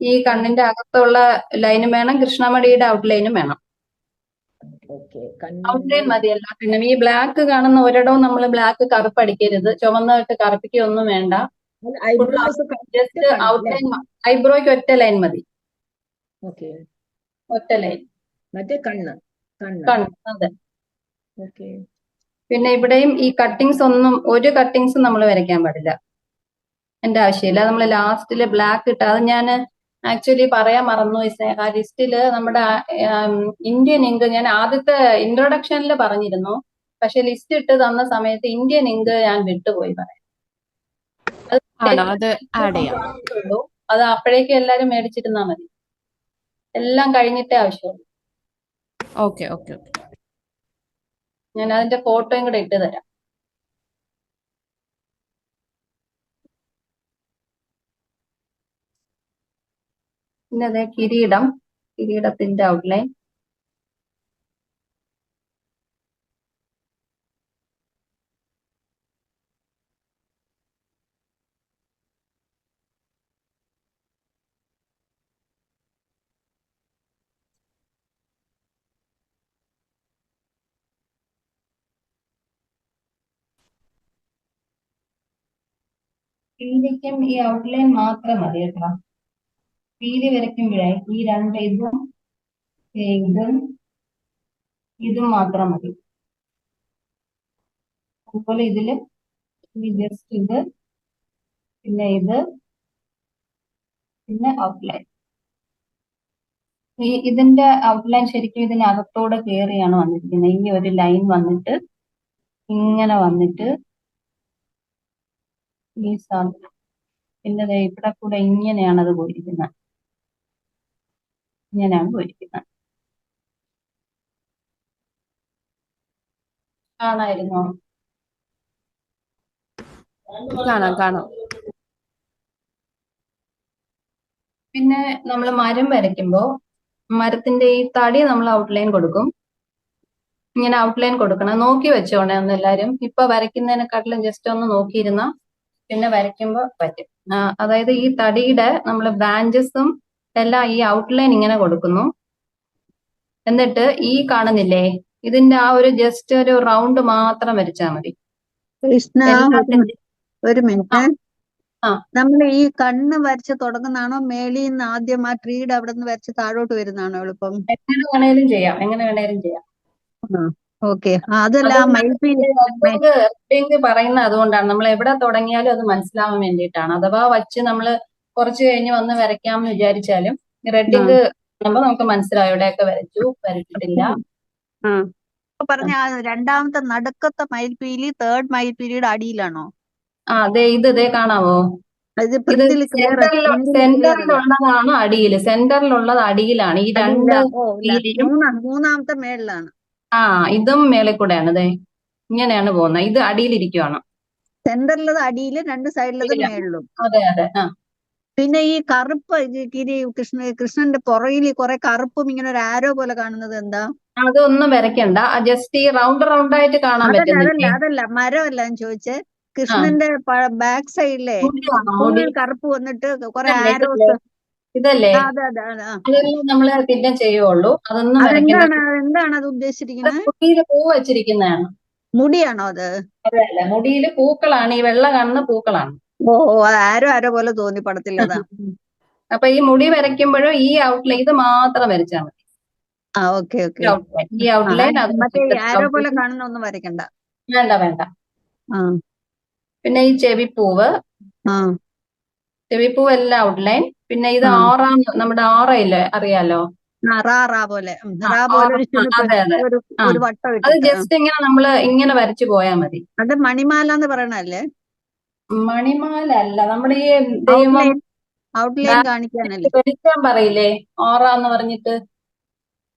ഈ കണ്ണിന്റെ അകത്തുള്ള ലൈനും വേണം, കൃഷ്ണമണിയുടെ ഔട്ട്ലൈനും വേണം. ഓക്കെ, ഔട്ട്ലൈൻ മതി എല്ലാത്തിനും. ഈ ബ്ലാക്ക് കാണുന്ന ഒരിടവും നമ്മൾ ബ്ലാക്ക് കറുപ്പടിക്കരുത്, ചുവന്നിട്ട് കറുപ്പിക്കൊന്നും വേണ്ട. Eyebrows just outline. ഐബ്രോയ്ക്ക് ഒറ്റ ലൈൻ മതി, ഓക്കെ. ഒറ്റ ലൈൻ. മറ്റേ കണ്ണ്. അതെ. ഓക്കെ. പിന്നെ ഇവിടെയും ഈ കട്ടിങ്സ് ഒന്നും, ഒരു കട്ടിങ്സും നമ്മൾ വരയ്ക്കാൻ പാടില്ല, എന്റെ ആവശ്യമില്ല. നമ്മൾ ലാസ്റ്റില് ബ്ലാക്ക് ഇട്ട്, അത് ഞാൻ ആക്ച്വലി പറയാൻ മറന്നു. ആ ലിസ്റ്റില് നമ്മുടെ ഇന്ത്യൻ ഇങ്ക് ഞാൻ ആദ്യത്തെ ഇൻട്രൊഡക്ഷനിൽ പറഞ്ഞിരുന്നു, പക്ഷെ ലിസ്റ്റ് ഇട്ട് തന്ന സമയത്ത് ഇന്ത്യൻ ഇങ്ക് ഞാൻ വിട്ടുപോയി പറയാം. ആണോ? അത് ആഡ് ചെയ്യാം. അത് അപ്പോഴേക്കും എല്ലാരും മേടിച്ചിരുന്നാ മതി. എല്ലാം കഴിഞ്ഞിട്ടേ ആവശ്യമുള്ളൂ. Okay okay okay. ഞാൻ അതിന്റെ ഫോട്ടോയും കൂടെ ഇട്ട് തരാം. പിന്നെ അതെ കിരീടത്തിന്റെ ഔട്ട്ലൈൻ. പീലിക്കും ഈ ഔട്ട്ലൈൻ മാത്രം മതി കേട്ടോ. പീലി വരയ്ക്കുമ്പോഴേ ഈ ഇതും മാത്രം മതി. അതുപോലെ ഇതില് ജസ്റ്റ് പിന്നെ പിന്നെ ഔട്ട്ലൈൻ. ഇതിന്റെ ഔട്ട്ലൈൻ ശരിക്കും ഇതിനകത്തോടെ കയറിയാണ് വന്നിരിക്കുന്നത്. ഈ ഒരു ലൈൻ വന്നിട്ട് ഇങ്ങനെ വന്നിട്ട് ഈ പിന്നെ ഇവിടെ കൂടെ ഇങ്ങനെയാണ് അത് പോയിരിക്കുന്നത്, ഇങ്ങനെയാണ് പോയിരിക്കുന്നത്. കാണായിരുന്നോ? കാണാം. പിന്നെ നമ്മൾ മരം വരയ്ക്കുമ്പോൾ മരത്തിന്റെ ഈ തടി നമ്മൾ ഔട്ട്ലൈൻ കൊടുക്കും. ഇങ്ങനെ ഔട്ട്ലൈൻ കൊടുക്കണം. നോക്കി വെച്ചോണേ ഒന്ന് എല്ലാരും. ഇപ്പൊ വരയ്ക്കുന്നതിനെക്കാട്ടിലും ജസ്റ്റ് ഒന്ന് നോക്കിയിരുന്ന പിന്നെ വരയ്ക്കുമ്പോൾ പറ്റും. അതായത് ഈ തടിയുടെ നമ്മൾ ബ്രാഞ്ചസും എല്ലാം ഈ ഔട്ട്ലൈൻ ഇങ്ങനെ കൊടുക്കുന്നു. എന്നിട്ട് ഈ കാണുന്നില്ലേ, ഇതിന്റെ ആ ഒരു ജസ്റ്റ് ഒരു റൗണ്ട് മാത്രം വരച്ചാൽ മതി. കൃഷ്ണ, എല്ലാത്തിന്റെ ഒരു മിനിറ്റ്. ആ. നമ്മൾ ഈ കണ്ണ് വരച്ച് തുടങ്ങുന്നതാണോ, മേളിൽ നിന്ന് ആദ്യം ആ ട്രീയുടെ അവിടെ നിന്ന് വരച്ച് താഴോട്ട് വരുന്നതാണോ എളുപ്പം? എങ്ങനെ വേണേലും ചെയ്യാം. ഓക്കെ. അതല്ല റെഡിങ് പറയുന്ന അതുകൊണ്ടാണ്. നമ്മൾ എവിടെ തുടങ്ങിയാലും അത് മനസ്സിലാവാൻ വേണ്ടിയിട്ടാണ്. അഥവാ വച്ച് നമ്മൾ കുറച്ച് കഴിഞ്ഞ് വന്ന് വരയ്ക്കാമെന്ന് വിചാരിച്ചാലും റെഡിങ് കാണുമ്പോൾ നമുക്ക് മനസ്സിലാവും എവിടെയൊക്കെ വരച്ചിട്ടില്ല. പറഞ്ഞ രണ്ടാമത്തെ നടുക്കത്തെ മയിൽപീലി തേർഡ് മയിൽപീലിയുടെ അടിയിലാണോ? അതെ, ഇതേ കാണാവോ? ഇത് സെന്ററിലുള്ളതാണ് അടിയിൽ. സെന്ററിലുള്ളത് അടിയിലാണ്. ഈ രണ്ട് മൂന്നാമത്തെ മേളിലാണ്. ഇതും മേളിൽ കൂടെയാണ്. അതെ, ഇങ്ങനെയാണ് പോകുന്നത്. ഇത് അടിയിലിരിക്കുവാണ്. സെന്ററിലത് അടിയിലും രണ്ട് സൈഡിലത് ഇല്ല. മേളിലും. അതെ അതെ. ആ പിന്നെ ഈ കറുപ്പ് കൃഷ്ണന്റെ പുറകിൽ കുറെ കറുപ്പും ഇങ്ങനെ ഒരു ആരോ പോലെ കാണുന്നത് എന്താ? അതൊന്നും വരയ്ക്കണ്ട. ജസ്റ്റ് ഈ റൗണ്ട് ആയിട്ട് കാണാൻ പറ്റുന്നില്ലേ? അതല്ല മരമല്ല ഞാൻ ചോദിച്ചേ. ആ കൃഷ്ണന്റെ ബാക്ക് സൈഡിലെ മുടിയാണോ? ഫുൾ മുടി കറുപ്പ് വന്നിട്ട് കുറെ ഇതല്ലേ ആരോസ്. ഇതല്ലേ? അതെ അതെ അതെ. അതെല്ലാം നമ്മള് പിന്നെ ചെയ്യുള്ളൂ. അതൊന്നും വരയ്ക്കണ്ട. എന്താണ് അത് ഇത് ഉദ്ദേശിച്ചിരിക്കുന്നത്? മുടിയില് പൂ വെച്ചിരിക്കുന്നതാണ്. മുടിയാണോ അത്? അതെ അതെ. മുടിയില് പൂക്കളാണ്. ഈ വെള്ള കാണുന്ന പൂക്കളാണ്. ഓ അത് ആരോ പോലെ തോന്നി പടത്തിലതാ. അപ്പൊ ഈ മുടി വരയ്ക്കുമ്പോഴും ഈ ഔട്ട്ലൈൻ ഇത് മാത്രം വരച്ചാൽ മതി. Okay okay. ഈ ഔട്ട്ലൈൻ അത് മറ്റേ ഈ ആരോ പോലെ കാണുന്ന ഒന്നും വരയ്ക്കണ്ട. വേണ്ട. ആ പിന്നെ ഈ ചെവിപ്പൂവ് ആ എല്ലാം ഔട്ട്ലൈൻ. പിന്നെ ഇത് ആ നമ്മുടെ ആറയില്ലേ, അറിയാലോ? റാ പോലെ ആ, റാ പോലെ ആറ. ഒരു ചുരുപ്പ്, അതെ അതെ. ആ ഒരു വട്ടം അത് ഇട്ടിട്ട്. ജസ്റ്റ് ഇങ്ങനെ നമ്മള് ഇങ്ങനെ വരച്ചു പോയാൽ മതി. അത് മണിമാല എന്ന് പറയണല്ലേ? മണിമാല അല്ല. നമ്മുടെ ഈ ദൈവം ഔട്ട്ലൈൻ കാണിക്കാനല്ലേ? വെളിച്ചം പറയില്ലേ, ഓറ എന്ന് പറഞ്ഞിട്ട്.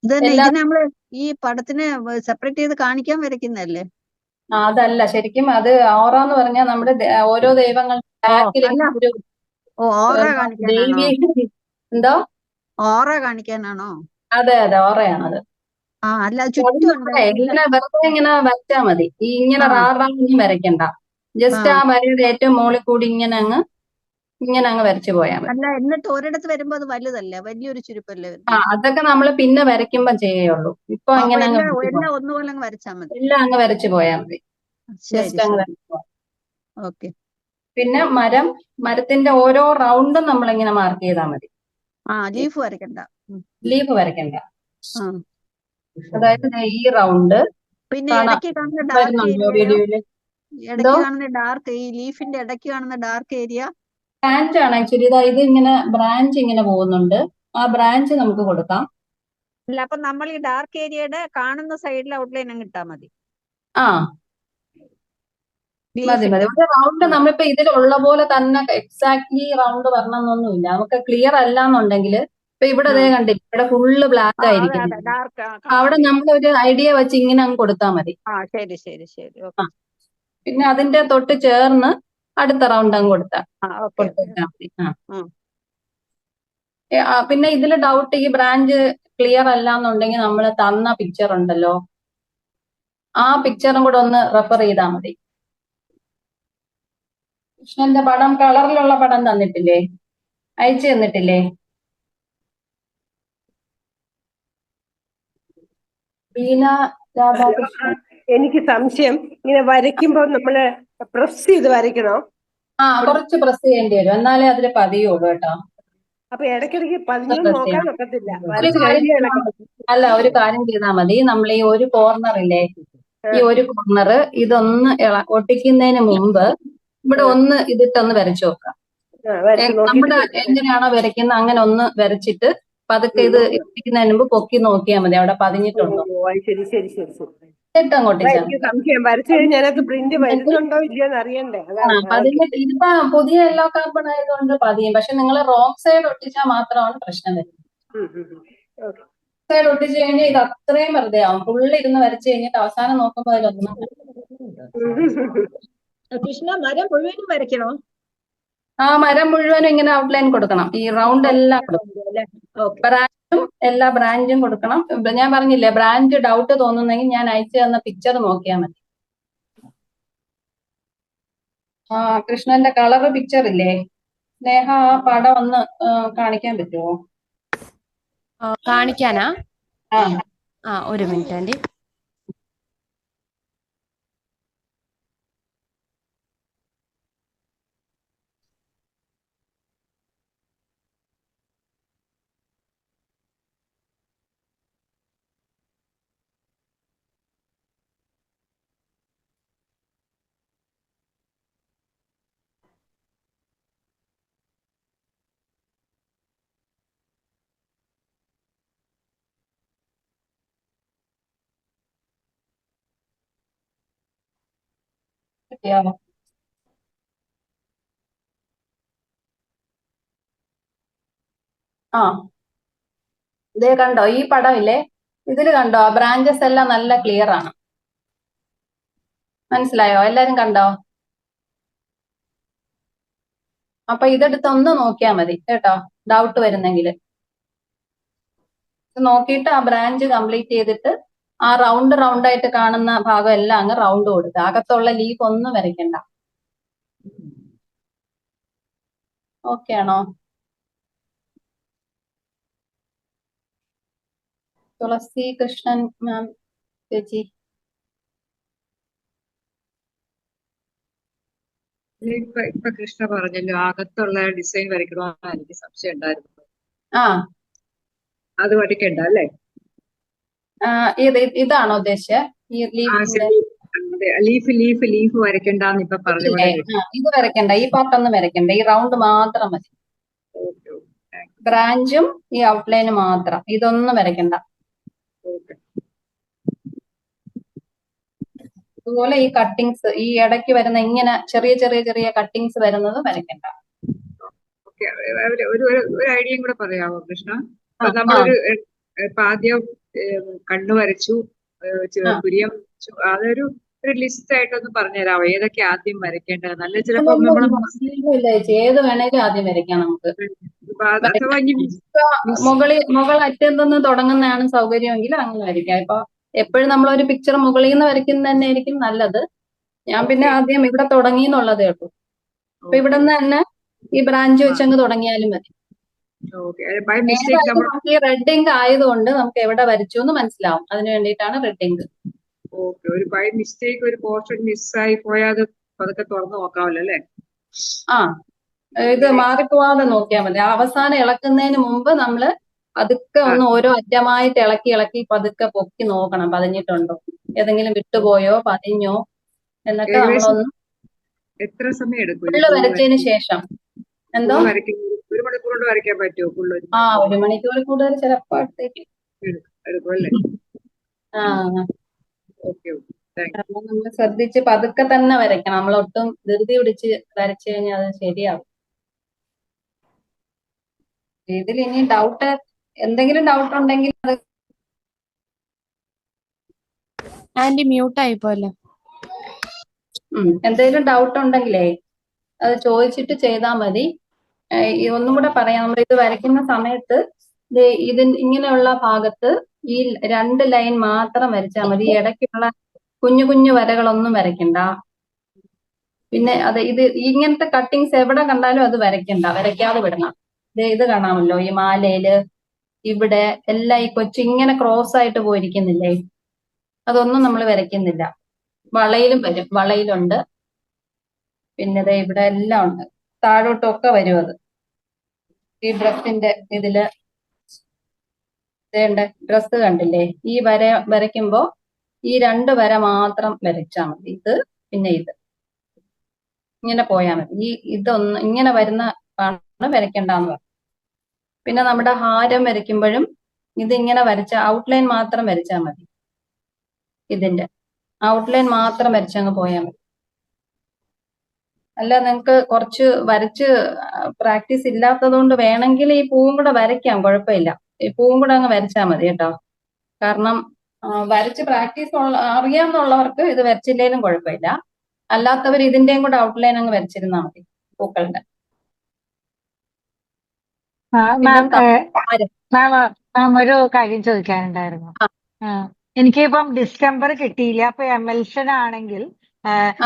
ഇതന്നെ എല്ലാ ഇതിന് നമ്മള് ഈ പടത്തിനെ സെപ്പറേറ്റ് ചെയ്ത് കാണിക്കാൻ വരയ്ക്കുന്നതല്ലേ? അതല്ല ശരിക്കും. അത് ഓറ എന്ന് പറഞ്ഞാൽ നമ്മുടെ ഓരോ ദൈവങ്ങളുടെ ബാക്കിൽ അല്ല. ഒരു ഓറ എന്താ കാണിക്കാനാണോ? ദൈവീ എന്തോ. ഓറ കാണിക്കാനാണോ? അതെ ഓറയാണത്. അല്ല ചുറ്റും ഉണ്ട്. ഇങ്ങനെ വെറുതെ ഇങ്ങനെ വരച്ചാ മതി. ഈ ഇങ്ങനെ ആ റാറൊന്നും വരയ്ക്കണ്ട. ജസ്റ്റ് ആ ആ വരയുടെ ഏറ്റവും മുകളിൽ കൂടി ഇങ്ങനെ അങ്ങ് വരച്ചു പോയാൽ മതി. അല്ല എന്നിട്ട് ഒരിടത്ത് വരുമ്പോ അത് വലുതല്ലേ, വലിയൊരു ചുരുപ്പല്ലേ ആ വരുന്നത്? അതൊക്കെ നമ്മൾ പിന്നെ വരയ്ക്കുമ്പോ ചെയ്യുള്ളൂ. ഇപ്പൊ അപ്പൊ ഇങ്ങനെ അങ്ങ് എല്ലാം വരച്ചു പോയാൽ എല്ലാം ഒന്നുപോലെ അങ്ങ് വരച്ചാ മതി. എല്ലാം അങ്ങ് വരച്ചു പോയാൽ മതി. ശരി ജസ്റ്റ് അങ്ങ് ശരി. വരച്ചു പോയാൽ. ഓക്കെ. പിന്നെ മരത്തിന്റെ ഓരോ റൗണ്ടും നമ്മളിങ്ങനെ മാർക്ക് ചെയ്താൽ മതി. ലീഫ് വരയ്ക്കണ്ട. ലീഫ് വരയ്ക്കണ്ട. ആ അതായത് ദേ ഈ റൗണ്ട് പിന്നെ കാണാം. ഇടയ്ക്ക് കാണുന്ന ഡാർക്ക് വരുന്നുണ്ടോ ഏരിയയോ? വീഡിയോയില്? എന്തോ ഇടയ്ക്ക് കാണുന്ന ഡാർക്ക്, ഈ ലീഫിന്റെ ഇടയ്ക്ക് കാണുന്ന ഡാർക്ക് ഏരിയ? ബ്രാഞ്ച് ആണ് ആക്ച്വലി. ഇത് ഇങ്ങനെ ബ്രാഞ്ച് ഇങ്ങനെ പോകുന്നുണ്ട്. ആ ബ്രാഞ്ച് നമുക്ക് കൊടുക്കാം. അല്ല അപ്പൊ നമ്മൾ ഈ ഡാർക്ക് ഏരിയയുടെ കാണുന്ന സൈഡിൽ ഔട്ട്ലൈൻ അങ്ങ് ഇട്ടാ മതി. ആ മതി. ലീഫിന്റെ. ഒരു റൗണ്ട് നമ്മളിപ്പോ ഇതിലുള്ള പോലെ തന്നെ എക്സാക്ട്ലി റൗണ്ട് വരണമെന്നൊന്നുമില്ല. നമുക്ക് ക്ലിയർ അല്ല എന്നുണ്ടെങ്കിൽ ഇപ്പൊ ഇവിടെ ആ കണ്ടില്ല, ഇവിടെ ഫുള്ള് ബ്ലാക്ക് അതെ ആയിരിക്കും. അതെ ഡാർക്ക് അവിടെ കാണാൻ വയ്യ. നമ്മൾ ഒരു ഐഡിയ വെച്ച് ഇങ്ങനെ അങ്ങ് കൊടുത്താൽ മതി. ശരി ശരി ശരി. ആ പിന്നെ അതിന്റെ തൊട്ട് ചേർന്ന് അടുത്ത റൗണ്ട് അങ്ങ് ഓക്കെ ഓക്കെ. കൊടുത്താൽ മതി. പിന്നെ ഇതിൽ ഡൗട്ട്, ഈ ബ്രാഞ്ച് ക്ലിയർ അല്ല എന്നുണ്ടെങ്കിൽ നമ്മൾ തന്ന പിക്ചർ ഉണ്ടല്ലോ, ആ പിക്ചറും കൂടെ ഒന്ന് റെഫർ ചെയ്താൽ മതി. കൃഷ്ണന്റെ പടം, കളറിലുള്ള പടം തന്നിട്ടില്ലേ, അയച്ചു തന്നിട്ടില്ലേ? ബീന രാധാകൃഷ്ണൻ. എനിക്ക് സംശയം, ഇങ്ങനെ വരയ്ക്കുമ്പോ നമ്മള് പ്രസ് ചെയ്ത് വരയ്ക്കണോ? കുറച്ച് പ്രസ് ചെയ്യേണ്ടി വരും, എന്നാലേ അതിൽ പതിയുള്ളൂ കേട്ടോ. അപ്പൊ ഇടയ്ക്കിടയ്ക്ക് പതിഞ്ഞു പ്രസ് നോക്കാൻ ചെയ്യണം. ഒക്കത്തില്ല, ഒരു വരച്ചു കാര്യം കഴിഞ്ഞ് ചെയ്താൽ മതി. അല്ല, ഒരു കാര്യം ചെയ്താൽ മതി. നമ്മൾ ഈ ഒരു കോർണർ ഇല്ലേ, ഈ ഒരു കോർണർ ഇതൊന്ന് ഒട്ടിക്കുന്നതിന് മുമ്പ് ഇവിടെ ഒന്ന് ഇതിട്ടൊന്ന് വരച്ചു നോക്കാം. വരച്ചു നമ്മുടെ നോക്കിയിട്ട് എങ്ങനെയാണോ വരയ്ക്കുന്നത് അങ്ങനെ ഒന്ന് വരച്ചിട്ട് പതുക്കെ ഇത് ഒട്ടിക്കുന്നതിന് മുമ്പ് പൊക്കി നോക്കിയാൽ മതി അവിടെ പതിഞ്ഞിട്ടുണ്ടോ. ശരി ശരി ശരി ശരി. എന്നിട്ട് അങ്ങ് ഒട്ടിച്ചാൽ എനിക്ക് മതി. സംശയം, വരച്ചു കഴിഞ്ഞാൽ അതിനകത്ത് പ്രിന്റ് വരുന്നുണ്ടോ ഇല്ലയോന്ന് അറിയണ്ടേ, അതാണ്. പതിഞ്ഞിട്ട് ഇതിപ്പോ പുതിയ യെല്ലോ കാർബൺ ആയതുകൊണ്ട് പതിയും. പക്ഷെ നിങ്ങൾ റോങ് സൈഡ് ഒട്ടിച്ചാൽ മാത്രമാണ് പ്രശ്നം വരുന്നത്. ഓക്കെ. സൈഡ് ഒട്ടിച്ച് കഴിഞ്ഞാൽ ഇത് അത്രയും വെറുതെ ആവും. ഫുള്ള് ഇരുന്ന് വരച്ചു കഴിഞ്ഞിട്ട് അവസാനം നോക്കുമ്പോൾ അതിലൊന്നും കൃഷ്ണ മരം മുഴുവനും വരയ്ക്കണോ? ആ മരം മുഴുവനും ഇങ്ങനെ ഔട്ട്ലൈൻ കൊടുക്കണം. ഈ റൗണ്ട് എല്ലാം കൊടുക്കണം. ബ്രാഞ്ചും എല്ലാ ബ്രാഞ്ചും കൊടുക്കണം. ഞാൻ പറഞ്ഞില്ലേ, ബ്രാഞ്ച് ഡൗട്ട് തോന്നുന്നെങ്കിൽ ഞാൻ അയച്ചു തന്ന പിക്ചർ നോക്കിയാൽ മതി. കൃഷ്ണന്റെ കളർ പിക്ചർ ഇല്ലേ സ്നേഹ, ആ പടം ഒന്ന് കാണിക്കാൻ പറ്റുമോ? കാണിക്കാനാ? ആ ഒരു മിനിറ്റ് ആൻറ്റി. കിട്ടിയോ? ഇതേ കണ്ടോ, ഈ പടം ഇല്ലേ, ഇതിൽ കണ്ടോ ബ്രാഞ്ചസ് എല്ലാം നല്ല ക്ലിയർ ആണ്. മനസ്സിലായോ? എല്ലാരും കണ്ടോ? അപ്പൊ ഇതെടുത്ത് ഒന്ന് നോക്കിയാൽ മതി കേട്ടോ, ഡൗട്ട് വരുന്നെങ്കിൽ. നോക്കിയിട്ട് ആ ബ്രാഞ്ച് കംപ്ലീറ്റ് ചെയ്തിട്ട് ആ റൗണ്ട് ആയിട്ട് കാണുന്ന ഭാഗം എല്ലാം അങ്ങ് റൗണ്ട് കൊടുക്കുക. അകത്തുള്ള ലീഫ് ഒന്നും വരയ്ക്കണ്ട. ഓക്കെ ആണോ? തുളസി കൃഷ്ണൻ മാം ചേച്ചി. ഇപ്പൊ കൃഷ്ണ പറഞ്ഞല്ലോ അകത്തുള്ള ഡിസൈൻ വരയ്ക്കണമെന്ന് എനിക്ക് സംശയം ഉണ്ടായിരുന്നു. ആ അത് വരയ്ക്കണ്ട അല്ലേ? ഇതാണോ ഉദ്ദേശിച്ചത്? ഈ ലീഫ് വരയ്ക്കണ്ടെന്ന് ഇപ്പൊ പറഞ്ഞ പോലെ. ഇത് വരയ്ക്കണ്ട, ഈ പാർട്ടൊന്നും വരയ്ക്കണ്ട, ഈ റൗണ്ട് മാത്രം മതി. ബ്രാഞ്ചും ഈ ഔട്ട്ലൈന് മാത്രം, ഇതൊന്നും വരയ്ക്കണ്ട. അതുപോലെ ഈ കട്ടിങ്സ്, ഈ ഇടയ്ക്ക് വരുന്ന ഇങ്ങനെ ചെറിയ ചെറിയ ചെറിയ കട്ടിങ്സ് വരുന്നത് വരയ്ക്കണ്ട. ഒരു ഐഡിയയും കൂടെ പറയാമോ കൃഷ്ണ? നമ്മളൊരു ഇപ്പൊ ആദ്യം കണ്ണു വരച്ചു, കുരിയം വരച്ചു, അതൊരു ലിസ്റ്റ് ആയിട്ടൊന്ന് പറഞ്ഞുതരാമോ? ഏതൊക്കെ ആദ്യം വരയ്ക്കേണ്ടത്? നല്ല ചിലപ്പോ ഏത് വേണേലും ആദ്യം വരയ്ക്കാം നമുക്ക്. അഥവാ മുകൾ അറ്റത്ത് നിന്ന് തുടങ്ങുന്നതാണ് സൗകര്യമെങ്കിൽ അങ്ങനെ വരയ്ക്കാം. ഇപ്പൊ എപ്പോഴും നമ്മളൊരു പിക്ചർ മുകളിൽ നിന്ന് വരയ്ക്കുന്നത് തന്നെ ആയിരിക്കും നല്ലത്. ഞാൻ പിന്നെ ആദ്യം ഇവിടെ തുടങ്ങി എന്നുള്ളതേ ഉള്ളൂ. അപ്പൊ ഇവിടെ നിന്ന് തന്നെ ഈ ബ്രാഞ്ച് വെച്ചങ്ങ് തുടങ്ങിയാലും മതി. നമുക്ക് ഈ റെഡ് ഇങ്ക് ആയതുകൊണ്ട് നമുക്ക് എവിടെ വരച്ചു എന്ന് മനസ്സിലാവും. അതിന് വേണ്ടിയിട്ടാണ് റെഡ് ഇങ്ക്. ഓക്കെ, ഒരു ബൈ മിസ്റ്റേക്ക് ഒരു പോർഷൻ മിസ്സായി പോയാൽ അതൊക്കെ തുറന്നു നോക്കാമല്ലോ അല്ലേ? ആ, ഇത് മാറിപ്പോവാതെ നോക്കിയാൽ മതി. അവസാനം ഇളക്കുന്നതിന് മുമ്പ് നമ്മള് പതുക്കെ ഒന്ന് ഓരോ അറ്റമായിട്ട് ഇളക്കി ഇളക്കി പതുക്കെ പൊക്കി നോക്കണം പതിഞ്ഞിട്ടുണ്ടോ, ഏതെങ്കിലും വിട്ടുപോയോ പതിഞ്ഞോ എന്നൊക്കെ നമ്മളൊന്ന്. എത്ര സമയം എടുക്കും ഫുള്ള് വരച്ചതിന് ശേഷം? എന്തോ? 1 മണിക്കൂർ കൊണ്ട് വരയ്ക്കാൻ പറ്റുമോ ഫുള്ള്? 1 മണിക്കൂർ കൂടുതൽ ചിലപ്പോ എടുത്തേക്ക് എടുക്കും അല്ലേ? ആ, ഓക്കെ, നമ്മൾ ശ്രദ്ധിച്ച് പതുക്കെ തന്നെ വരയ്ക്കണം. നമ്മളൊട്ടും ധൃതി പിടിച്ച് വരച്ചു കഴിഞ്ഞാൽ അത് ശരിയാവും. ഇതിൽ ഇനി എന്തെങ്കിലും ഡൗട്ട് ഉണ്ടെങ്കിൽ അത് ആന്റി മ്യൂട്ട് ആയിപ്പോയല്ലോ. എന്തെങ്കിലും ഡൗട്ട് ഉണ്ടെങ്കിലേ അത് ചോദിച്ചിട്ട് ചെയ്താൽ മതി. ഒന്നും കൂടെ പറയാം, നമ്മൾ ഇത് വരയ്ക്കുന്ന സമയത്ത് ഇങ്ങനെയുള്ള ഭാഗത്ത് ഈ 2 ലൈൻ മാത്രം വരച്ചാൽ മതി. ഇടയ്ക്കുള്ള കുഞ്ഞു കുഞ്ഞു വരകളൊന്നും വരയ്ക്കണ്ട. പിന്നെ ഇത് ഇങ്ങനത്തെ കട്ടിങ്സ് എവിടെ കണ്ടാലും അത് വരയ്ക്കാതെ വിടണം. ഇത് കാണാമല്ലോ, ഈ മാലയില് ഇവിടെ എല്ലാം ഈ ഇങ്ങനെ ക്രോസ് ആയിട്ട് പോയിരിക്കുന്നില്ലേ, അതൊന്നും നമ്മൾ വരയ്ക്കുന്നില്ല. വളയിലും വരും, വളയിലുണ്ട്. പിന്നെ ഇവിടെ എല്ലാം ഉണ്ട്, താഴോട്ടൊക്കെ വരും അത്. ഈ ഡ്രസ്സിന്റെ ഇതില് ഡ്രസ്സ് കണ്ടില്ലേ, ഈ വരയ്ക്കുമ്പോ ഈ 2 വര മാത്രം വരച്ചാൽ മതി. ഇത് പിന്നെ ഇങ്ങനെ പോയാൽ മതി. ഇതൊന്ന് ഇങ്ങനെ വരുന്ന വരയ്ക്കണ്ടെന്ന് പറഞ്ഞു. പിന്നെ നമ്മുടെ ഹാരം വരയ്ക്കുമ്പോഴും ഇതിങ്ങനെ ഔട്ട്ലൈൻ മാത്രം വരച്ചാൽ മതി. ഇതിന്റെ ഔട്ട്ലൈൻ മാത്രം വരച്ചങ്ങ് പോയാൽ മതി. അല്ല, നിങ്ങൾക്ക് കുറച്ച് വരച്ച് പ്രാക്ടീസ് ഇല്ലാത്തത് കൊണ്ട് വേണമെങ്കിൽ ഈ പൂവും കൂടെ വരയ്ക്കാം, കുഴപ്പമില്ല. ഈ പൂവും കൂടെ അങ്ങ് വരച്ചാൽ മതി കേട്ടോ. കാരണം വരച്ച് പ്രാക്ടീസ് അറിയാമെന്നുള്ളവർക്ക് ഇത് വരച്ചില്ലേലും കുഴപ്പമില്ല. അല്ലാത്തവർ ഇതിന്റെയും കൂടെ ഔട്ട്ലൈൻ അങ്ങ് വരച്ചിരുന്നാൽ മതി പൂക്കളുടെ. മാം ഒരു കാര്യം ചോദിക്കാനുണ്ടായിരുന്നു. എനിക്കിപ്പം ഡിസ്ടെമ്പർ കിട്ടിയില്ല. അപ്പൊ എമൽഷൻ ആണെങ്കിൽ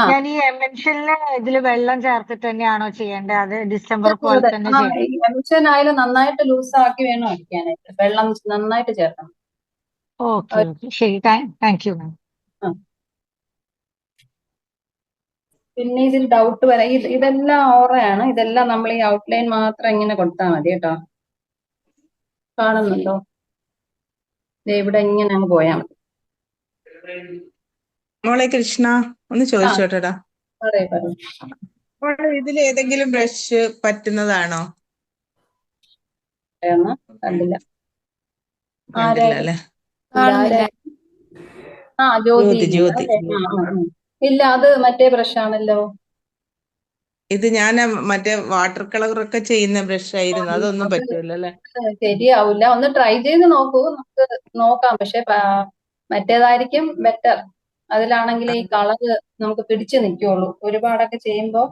ഞാൻ ഈ എമൽഷനില് ഇതില് വെള്ളം ചേർത്തിട്ട് തന്നെയാണോ ചെയ്യേണ്ടത്? അത് ഡിസ്ടെമ്പർ പോലെ തന്നെ ചെയ്യണം? എമൽഷൻ ആയാലും നന്നായിട്ട് ലൂസ് ആക്കി വേണം അടിക്കാനായിട്ട്. വെള്ളം നന്നായിട്ട് ചേർക്കണം. ഓക്കെ, ശരി, താങ്ക് യു മാം. പിന്നെ ഇതിൽ ഡൗട്ട് വരാം. ഇതെല്ലാം ഓറയാണ്. ഇതെല്ലാം നമ്മൾ ഈ ഔട്ട്ലൈൻ മാത്രം ഇങ്ങനെ കൊടുത്താൽ മതി കേട്ടോ. കാണുന്നുണ്ടോ? ഇവിടെ ഇങ്ങനെ അങ്ങ് പോയാൽ മതി. മോളെ കൃഷ്ണ ഒന്ന് ചോദിച്ചോട്ടെടാ, പറയൂ. ഇതിൽ ഏതെങ്കിലും ബ്രഷ് പറ്റുന്നതാണോ? കണ്ടില്ല അല്ലേ? ജ്യോതി. ഇല്ല, അത് മറ്റേ ബ്രഷ് ആണല്ലോ. ഇത് ഞാൻ മറ്റേ വാട്ടർ കളറൊക്കെ ചെയ്യുന്ന ബ്രഷ് ആയിരുന്നു, അതൊന്നും പറ്റൂല അല്ലേ? ശരിയാവില്ല, ഒന്ന് ട്രൈ ചെയ്ത് നോക്കൂ, നമുക്ക് നോക്കാം. പക്ഷെ മറ്റേതായിരിക്കും ബെറ്റർ. അതിലാണെങ്കിൽ ഈ കളറ് നമുക്ക് പിടിച്ചു നിൽക്കുള്ളൂ. ഒരുപാടൊക്കെ ചെയ്യുമ്പോ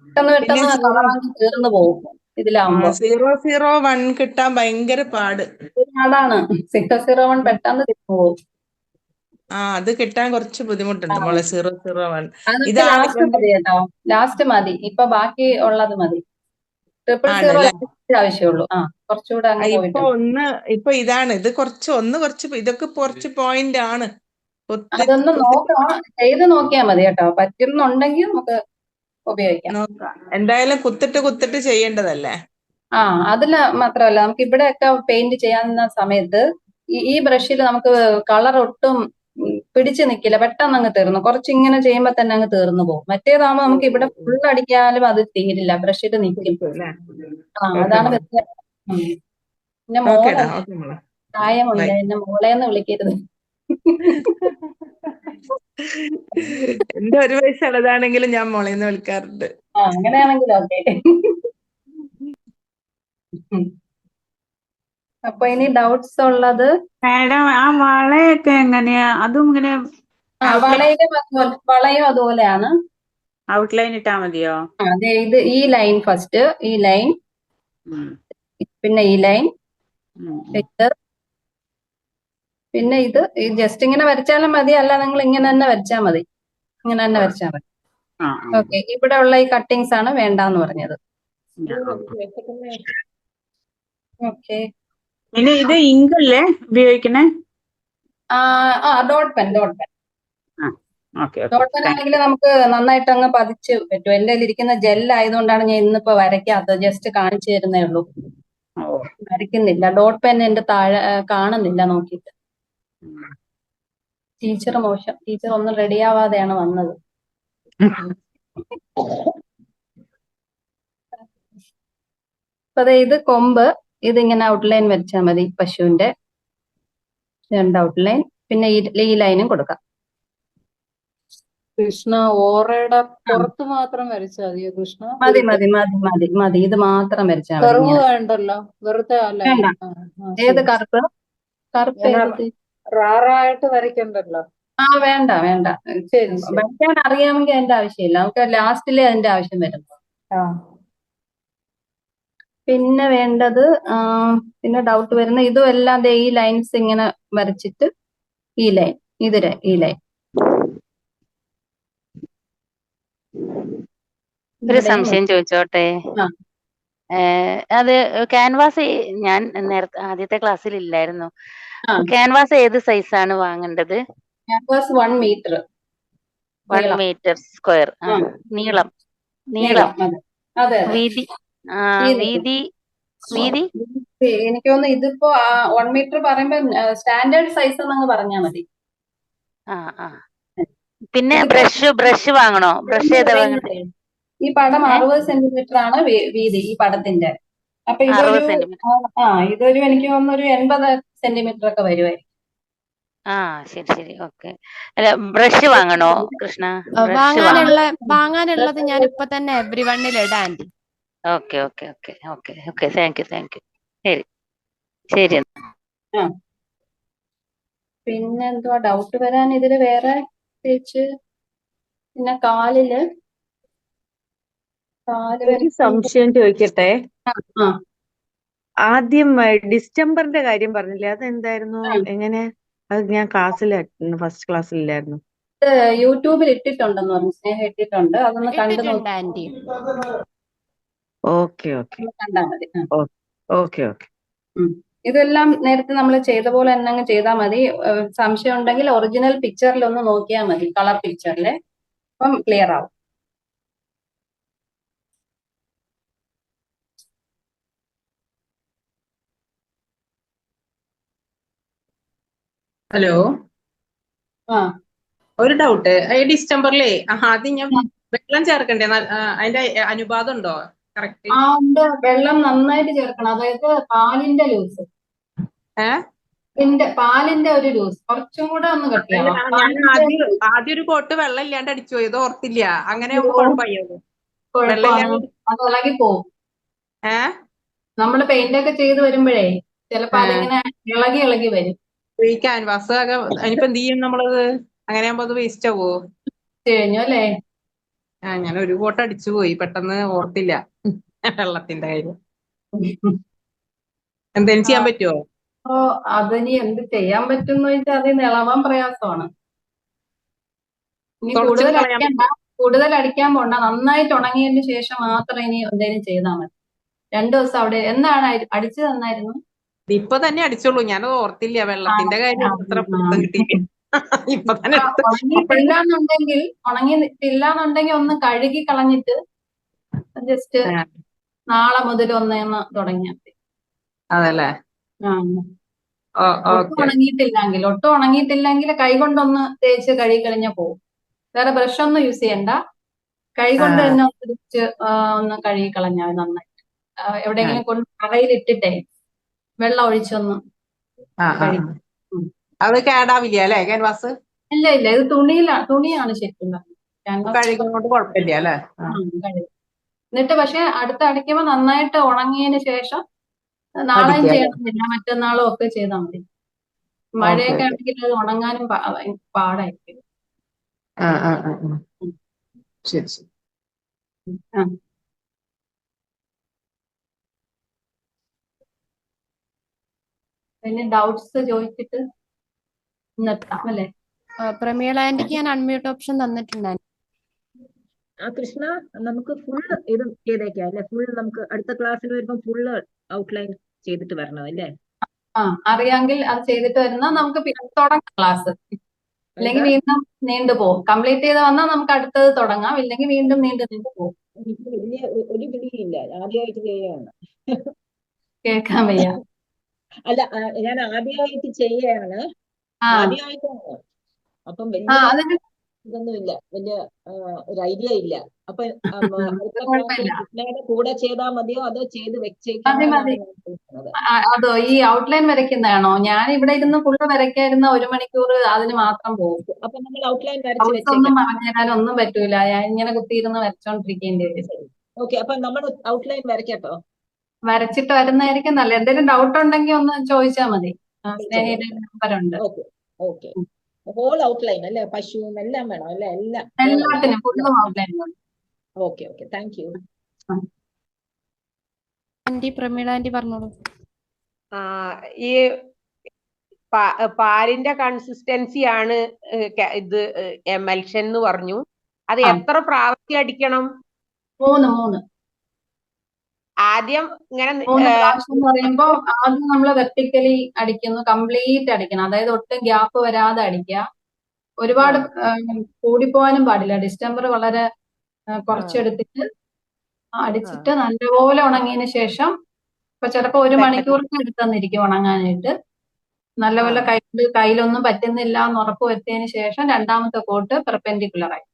പെട്ടെന്ന് പിന്നെ പെട്ടെന്ന് കളറങ്ങ് തീർന്നു പോകും ഇതിലാവുമ്പോ. 001 കിട്ടാൻ ഭയങ്കര പാട്. അതാണ് 601 പെട്ടെന്ന് തീർന്നു പോകും. അത് കിട്ടാൻ കുറച്ച് ബുദ്ധിമുട്ടുണ്ട് മോളെ 001. അത് നമുക്ക് ഇതാണ് ലാസ്റ്റ് മതി കേട്ടോ, ലാസ്റ്റ് മതി. ഇപ്പൊ ബാക്കി ഉള്ളത് മതി. 000 ആണല്ലേ? ആവശ്യമുള്ളൂ. കുറച്ചുകൂടെ അങ്ങ് ഇപ്പൊ പോയിട്ടുണ്ട്. ഇപ്പൊ ഇതാണ് ഇത് കുറച്ച് ഇതൊക്കെ കുറച്ച് പോയിന്റ് ആണ്. അതൊന്ന് നോക്കാം, ചെയ്ത് നോക്കിയാൽ മതി കേട്ടോ. പറ്റുന്നുണ്ടെങ്കിൽ നമുക്ക് ഉപയോഗിക്കാം. നോക്കാം. എന്തായാലും കുത്തിട്ട് ചെയ്യേണ്ടതല്ലേ? അതില് മാത്രമല്ല, നമുക്ക് ഇവിടെയൊക്കെ പെയിന്റ് ചെയ്യാവുന്ന സമയത്ത് ഈ ബ്രഷിൽ നമുക്ക് കളർ ഒട്ടും പിടിച്ചു നിൽക്കില്ല, പെട്ടെന്ന് അങ്ങ് തീർന്നു. കുറച്ച് ഇങ്ങനെ ചെയ്യുമ്പോ തന്നെ അങ്ങ് തീർന്നു പോകും. മറ്റേതാകുമ്പോ നമുക്ക് ഇവിടെ ഫുൾ അടിക്കാനും അത് തീരില്ല, ബ്രഷിൽ നിൽക്കും. അതാണ് വ്യത്യാസം. പിന്നെ മോളെ പ്രായമുണ്ട്, എന്നെ മോളേന്ന് വിളിക്കരുത്. എന്റെ 1 വയസ്സുള്ളതാണെങ്കിലും ഞാൻ മോളേന്ന് വിളിക്കാറുണ്ട്. അങ്ങനെയാണെങ്കിൽ ഓക്കെ. അപ്പൊ ഇനി ഡൗട്ട്സ് ഉള്ളത്? മാഡം, ആ വളയൊക്കെ എങ്ങനെയാ? അതും ഇങ്ങനെ വളയും അതുപോലെയാണ്. ഔട്ട്ലൈൻ ഇട്ടാ മതിയോ? അതെ, ഈ ലൈൻ ഫസ്റ്റ്, ഈ ലൈൻ, പിന്നെ ഈ ലൈൻ, പിന്നെ ഇത് ജസ്റ്റ് ഇങ്ങനെ വരച്ചാലും മതി, അല്ല നിങ്ങൾ ഇങ്ങനെ തന്നെ വരച്ചാൽ മതി. ഇങ്ങനെ തന്നെ വരച്ചാൽ മതി. ഓക്കെ, ഇവിടെ ഉള്ള ഈ കട്ടിങ്സ് ആണ് വേണ്ടാന്ന് പറഞ്ഞത്. ഓക്കെ. പിന്നെ ഇത് ഇങ്കല്ലേ ഉപയോഗിക്കണേ? Dot pen. ഡോട്ട് പെൻ ആണെങ്കിൽ നമുക്ക് നന്നായിട്ട് അങ്ങ് പതിച്ച് പറ്റും. എന്റെ ഇരിക്കുന്ന ജെൽ ആയതുകൊണ്ടാണ് ഞാൻ ഇന്നിപ്പോ വരയ്ക്കാത്തത്. ജസ്റ്റ് കാണിച്ചു തരുന്നേ ഉള്ളൂ, വരയ്ക്കുന്നില്ല. ഡോട്ട് പെൻ എന്റെ താഴെ കാണുന്നില്ല നോക്കിയിട്ട്. ടീച്ചർ മോശം, ടീച്ചർ ഒന്നും റെഡിയാവാതെയാണ് വന്നത്. അപ്പൊ ഇത് കൊമ്പ്, ഇതിങ്ങനെ ഔട്ട്ലൈൻ വരച്ചാൽ മതി. പശുവിന്റെ 2 ഔട്ട്ലൈൻ, പിന്നെ ഈ ലൈനും കൊടുക്കാം. കൃഷ്ണ, ഓറയുടെ പുറത്ത് മാത്രം വരച്ചാൽ മതിയോ കൃഷ്ണ? മതി മതി മതി മതി മതി, ഇത് മാത്രം വരച്ചാൽ മതി. കറുവ് വേണ്ടല്ലോ, വെറുതെ അല്ല. വേണ്ട. ഏത് കറുപ്പ്? കറുപ്പ് റാറായിട്ട് വരയ്ക്കണ്ടല്ലോ. വേണ്ട വേണ്ട. ശരി, വരയ്ക്കാൻ അറിയാമെങ്കിൽ അതിന്റെ ആവശ്യമില്ല, നമുക്ക് ലാസ്റ്റിലേ അതിന്റെ ആവശ്യം വരുന്നു. പിന്നെ വേണ്ടത് പിന്നെ ഡൗട്ട് വരുന്ന ഇതും എല്ലാം ഈ ലൈൻസ് ഇങ്ങനെ വരച്ചിട്ട് ഈ ലൈൻ, ഈ ലൈൻ. ഒരു സംശയം ചോദിച്ചോട്ടെ? അത് ക്യാൻവാസ് ഞാൻ നേരത്തെ ആദ്യത്തെ ക്ലാസ്സിൽ ഇല്ലായിരുന്നു. ക്യാൻവാസ് ഏത് സൈസാണ് വാങ്ങേണ്ടത്? Canvas 1 metre. 1 metre square. നീളം. വീതി. വീതി എനിക്ക് തോന്നുന്നു ഇതിപ്പോ 1 മീറ്റർ പറയുമ്പോ സ്റ്റാൻഡേർഡ് സൈസ് എന്നങ്ങ് പറഞ്ഞാൽ മതി. പിന്നെ ബ്രഷ് വാങ്ങണോ? ബ്രഷ് ഏതാ വാങ്ങണ്ടേ? ഈ പടം 60 സെന്റിമീറ്റർ ആണ് വീതി, ഈ പടത്തിന്റെ. അപ്പൊ ഇതൊരു എനിക്ക് തോന്നുന്നു ഒരു 80 സെന്റിമീറ്റർ ഒക്കെ വരുമായിരിക്കും. ശരി. ഓക്കെ. അല്ല, ബ്രഷ് വാങ്ങണോ കൃഷ്ണ? വാങ്ങാനുള്ളത് ഞാൻ ഇപ്പൊ തന്നെ എവ്രിവണ്ണിൽ ഇടാം ആന്റി. ഓക്കെ. Thank U. ശരി. പിന്നെ എന്തുവാ ഡൗട്ട് വരാൻ ഇതില് വേറെ തേച്ച്? പിന്നെ കാലില് ഒരു സംശയം ചോദിക്കട്ടെ? ആദ്യം ഡിസ്റ്റംബറിന്റെ കാര്യം പറഞ്ഞില്ലേ, അതെന്തായിരുന്നു? എങ്ങനെ? അത് ഞാൻ ഫസ്റ്റ് ക്ലാസ്സിലായിരുന്നു. യൂട്യൂബിൽ ഇട്ടിട്ടുണ്ടെന്ന് പറഞ്ഞു, സ്നേഹ ഇട്ടിട്ടുണ്ട്. അതൊന്ന് കണ്ടു നോക്കി. ഓക്കെ. കണ്ടാ മതി. ഓക്കെ. ഇതെല്ലാം നേരത്തെ നമ്മൾ ചെയ്ത പോലെ തന്നെ അങ്ങ് ചെയ്താൽ മതി. സംശയം ഉണ്ടെങ്കിൽ ഒറിജിനൽ പിക്ചറിൽ ഒന്ന് നോക്കിയാൽ മതി, കളർ പിക്ചറില്. അപ്പം ക്ലിയർ ആവും. ഹലോ, ഒരു ഡൗട്ട്. ഈ ഡിസ്റ്റംബറിലേ ആദ്യം ഞാൻ വെള്ളം ചേർക്കണ്ടേ? അതിന്റെ അനുപാതം ഉണ്ടോ? കറക്റ്റ്. ഉണ്ട്, വെള്ളം നന്നായിട്ട് ചേർക്കണം. അതായത് പാലിന്റെ ലൂസ്, പാലിന്റെ ഒരു ലൂസ് കുറച്ചും കൂടെ ഒന്ന് കട്ടിയാവും. ആദ്യം ഒരു കോട്ട് വെള്ളം ഇല്ലാണ്ട് അടിച്ചു പോയത് ഓർത്തില്ല. അങ്ങനെ കുഴപ്പമായത് അത് ഇളകി പോവും. നമ്മള് പെയിന്റ് ഒക്കെ ചെയ്ത് വരുമ്പോഴേ ചിലപ്പോ അതിങ്ങനെ ഇളകി വരും. ഈ ക്യാൻവാസ് ഇനിയിപ്പോ എന്ത് ചെയ്യും നമ്മളത്? അങ്ങനെയാകുമ്പോ അത് വേസ്റ്റ് ആവോ? കഴിഞ്ഞു അല്ലേ? ഞാൻ ഒരു കോട്ട അടിച്ചു പോയി, പെട്ടെന്ന് ഓർത്തില്ല വെള്ളത്തിന്റെ കാര്യം. എന്തേലും ചെയ്യാൻ പറ്റുമോ? അപ്പോ അതിനി എന്ത് ചെയ്യാൻ പറ്റും എന്ന് വെച്ചാൽ അതിൽ ഇളവാൻ പ്രയാസമാണ്. ഇനി തുടച്ചിട്ട് കളയാൻ കൂടുതൽ അടിക്കാൻ പോണ്ട. നന്നായിട്ട് ഉണങ്ങിയതിന് ശേഷം മാത്രം ഇനി എന്തെങ്കിലും ചെയ്താൽ മതി. 2 ദിവസം അവിടെ എന്താണ് അടിച്ചു തന്നായിരുന്നു? ഇപ്പൊ തന്നെ അടിച്ചോളൂ, ഞാനത് ഓർത്തില്ല വെള്ളത്തിന്റെ കാര്യം അത്ര പിടുത്തം കിട്ടിയില്ല. ഇപ്പൊ തന്നെ ഉണങ്ങിയിട്ടില്ലാന്നുണ്ടെങ്കിൽ ഒന്ന് കഴുകി കളഞ്ഞിട്ട് ജസ്റ്റ് നാളെ മുതൽ ഒന്ന് തുടങ്ങിയാൽ മതി. അതല്ലേ? ഒട്ടും ഉണങ്ങിയിട്ടില്ലെങ്കിൽ കൈ കൊണ്ടൊന്ന് തേച്ച് കഴുകി കഴിഞ്ഞാൽ പോകും. വേറെ ബ്രഷ് ഒന്നും യൂസ് ചെയ്യണ്ട. കൈ കൊണ്ട് തന്നെ ഒന്ന് കഴുകി കളഞ്ഞാൽ നന്നായിട്ട്. എവിടെയെങ്കിലും കൊണ്ട് തറയിലിട്ടിട്ടേ വെള്ളം ഒഴിച്ചൊന്ന് കഴുകി. അത് കേടാവില്ല അല്ലെ ക്യാൻവാസ്? ഇല്ല, ഇത് തുണിയാണ് ശരിക്കും കഴുകുന്നോണ്ട് കുഴപ്പമില്ല അല്ലെ? എന്നിട്ട് പക്ഷെ അടുത്ത് അടിക്കുമ്പോ നന്നായിട്ട് ഉണങ്ങിയതിന് ശേഷം നാളെയും ചെയ്യണമെന്നില്ല, മറ്റന്നാളും ഒക്കെ ചെയ്താൽ മതി. മഴയൊക്കെ ആണെങ്കിൽ അത് ഉണങ്ങാനും പാടായിരിക്കും. ശരി. പിന്നെ ഡൗട്ട്സ് ചോദിച്ചിട്ട് നിർത്താം അല്ലേ? പ്രമീള ആന്റിക്ക് ഞാൻ അൺമ്യൂട്ട് ഓപ്ഷൻ തന്നിട്ടുണ്ടായിരുന്നു. കൃഷ്ണ, നമുക്ക് ഫുൾ ഇത് ചെയ്തേക്കാം അല്ലെ? ഫുൾ നമുക്ക് അടുത്ത ക്ലാസ്സിൽ വരുമ്പോൾ ഫുള്ള് ഔട്ട്ലൈൻ ചെയ്തിട്ട് വരണം അല്ലേ? അറിയാമെങ്കിൽ അത് ചെയ്തിട്ട് വരുന്ന നമുക്ക് തുടങ്ങാം ക്ലാസ്. ഇല്ലെങ്കിൽ വീണ്ടും നീണ്ടുപോകും. കംപ്ലീറ്റ് ചെയ്ത് വന്നാൽ നമുക്ക് അടുത്തത് തുടങ്ങാം, ഇല്ലെങ്കിൽ വീണ്ടും നീണ്ടു പോകും. എനിക്ക് വലിയ ഒരു പിടിയില്ല, ആദ്യമായിട്ട് ചെയ്യാണ്. കേൾക്കാൻ വയ്യ. അല്ല, ഞാൻ ആദ്യമായിട്ട് ചെയ്യാണ്, ആദ്യമായിട്ടാണ്. അപ്പം വലിയ ഇതൊന്നുമില്ല, വലിയ ഒരു ഐഡിയ ഇല്ല. അപ്പൊ കൃഷ്ണയുടെ കൂടെ ചെയ്താൽ മതിയോ അതോ ചെയ്ത് വെച്ചേക്കാണോ? അതോ ഈ ഔട്ട്ലൈൻ വരയ്ക്കുന്നതാണോ? ഞാൻ ഇവിടെ ഇരുന്ന് ഫുള്ള് വരയ്ക്കായിരുന്ന 1 മണിക്കൂർ അതിന് മാത്രം പോകും. അപ്പൊ നമ്മൾ ഔട്ട്ലൈൻ വരച്ച് ഒന്നും പറഞ്ഞുതരാനൊന്നും പറ്റൂല. ഞാൻ ഇങ്ങനെ കുത്തിയിരുന്ന് വരച്ചോണ്ടിരിക്കേണ്ടി വരും. ഓക്കെ, അപ്പൊ നമ്മൾ ഔട്ട്ലൈൻ വരയ്ക്കട്ടോ? വരച്ചിട്ട് വരുന്നതായിരിക്കും നല്ല. എന്തെങ്കിലും ഡൗട്ട് ഉണ്ടെങ്കിൽ ഒന്ന് ചോദിച്ചാൽ മതി. സ്നേഹയുടെ നമ്പറുണ്ട്. ഓക്കെ, ഹോൾ ഔട്ട്ലൈൻ അല്ലേ? പശുവും എല്ലാം വേണം അല്ലേ? എല്ലാത്തിനും ഫുള്ളും ഔട്ട്ലൈൻ വേണം. Okay, thank you. Aunty Pramila aunty പറഞ്ഞോളൂ. ഈ പാലിന്റെ കൺസിസ്റ്റൻസി ആണ് ഇത് എമൽഷൻ എന്ന് പറഞ്ഞു. അത് എത്ര പ്രാവശ്യം അടിക്കണം? 3 ആദ്യം ഇങ്ങനെ 3 പ്രാവശ്യം എന്ന് പറയുമ്പോ ആദ്യം നമ്മൾ വെർട്ടിക്കലി അടിക്കുന്നു, കംപ്ലീറ്റ് അടിക്കണം. അതായത് ഒട്ടും ഗ്യാപ്പ് വരാതെ അടിക്കുക. ഒരുപാട് കൂടിപ്പോവാനും പാടില്ല. ഡിസ്റ്റംബർ വളരെ കുറച്ചെടുത്തിട്ട് അടിച്ചിട്ട് നല്ലപോലെ ഉണങ്ങിയതിന് ശേഷം, ഇപ്പൊ ചിലപ്പോ 1 മണിക്കൂറൊക്കെ എടുത്തെന്നിരിക്കും ഉണങ്ങാനായിട്ട്. നല്ലപോലെ കയ്യിലൊന്നും പറ്റുന്നില്ല എന്ന് ഉറപ്പ് വരുത്തിയതിന് ശേഷം രണ്ടാമത്തെ കോട്ട് പെർപെൻഡിക്കുലർ ആയിട്ട്,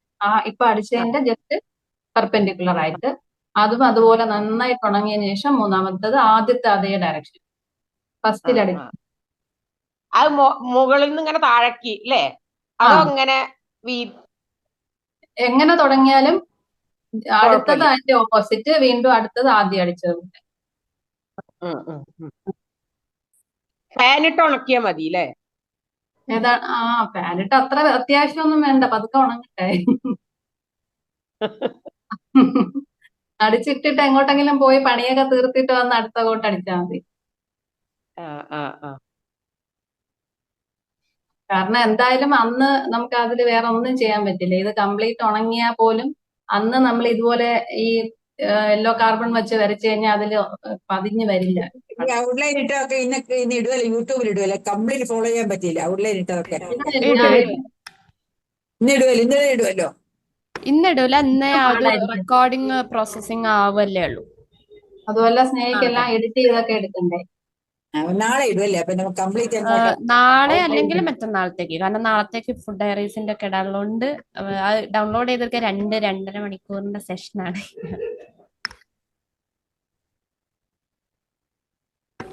ഇപ്പൊ അടിച്ചതിന്റെ ജസ്റ്റ് പെർപെൻഡിക്കുലർ ആയിട്ട് അതും അതുപോലെ നന്നായിട്ട് ഉണങ്ങിയതിന് ശേഷം മൂന്നാമത്തത് ആദ്യത്തെ അതേ ഡയറക്ഷൻ ഫസ്റ്റിൽ അടിക്കും. അത് മുകളിൽ നിന്ന് ഇങ്ങനെ താഴേക്ക് അല്ലേ? അതോ ഇങ്ങനെ എങ്ങനെ തുടങ്ങിയാലും അടുത്തത് അതിന്റെ ഓപ്പോസിറ്റ്, വീണ്ടും അടുത്തത് ആദ്യം അടിച്ചത്. ഫാനിട്ട് ഉണക്കിയാ മതി അല്ലേ? ഏതാ? ഫാനിട്ട് അത്ര അത്യാവശ്യമൊന്നും വേണ്ട, പതുക്കെ ഉണങ്ങട്ടെ. അടിച്ചിട്ടിട്ട് എങ്ങോട്ടെങ്കിലും പോയി പണിയൊക്കെ തീർത്തിട്ട് വന്ന് അടുത്ത കോട്ട് അടിച്ചാൽ മതി. കാരണം എന്തായാലും അന്ന് നമുക്ക് അതിൽ വേറെ ഒന്നും ചെയ്യാൻ പറ്റില്ല. ഇത് കംപ്ലീറ്റ് ഉണങ്ങിയാൽ പോലും അന്ന് നമ്മൾ ഇതുപോലെ ഈ യെല്ലോ കാർബൺ വെച്ച് വരച്ചു കഴിഞ്ഞാൽ അതില് പതിഞ്ഞു വരില്ല. ഔട്ട്ലൈൻ ഇട്ടതൊക്കെ ഇന്ന് ഇടുവല്ലേ, യൂട്യൂബിൽ ഇടുവല്ലേ? കംപ്ലീറ്റ് ഫോളോ ചെയ്യാൻ പറ്റില്ല ഔട്ട്ലൈൻ ഇട്ടതൊക്കെ. ഇന്ന് ഇടുവല്ലോ. ഇന്നിടൂല, ഇന്ന് അത് റെക്കോർഡിങ് പ്രോസസ്സിംഗ് ആവല്ലേ ഉള്ളൂ. അതുപോലെ സ്നേഹിക്കെല്ലാം എഡിറ്റ് ചെയ്തൊക്കെ എടുക്കണ്ടേ? നാളെ ഇടുവല്ലേ? അപ്പൊ നമുക്ക് കംപ്ലീറ്റ് നാളെ അല്ലെങ്കിൽ മറ്റന്നാളത്തേക്ക്. കാരണം നാളത്തേക്ക് ഫുഡ് ഡയറീസിന്റെ ഒക്കെ ഇടാനുള്ളതുകൊണ്ട് ഡൗൺലോഡ് ചെയ്തൊക്കെ 2-2.5 മണിക്കൂറിന്റെ സെഷനാണ്.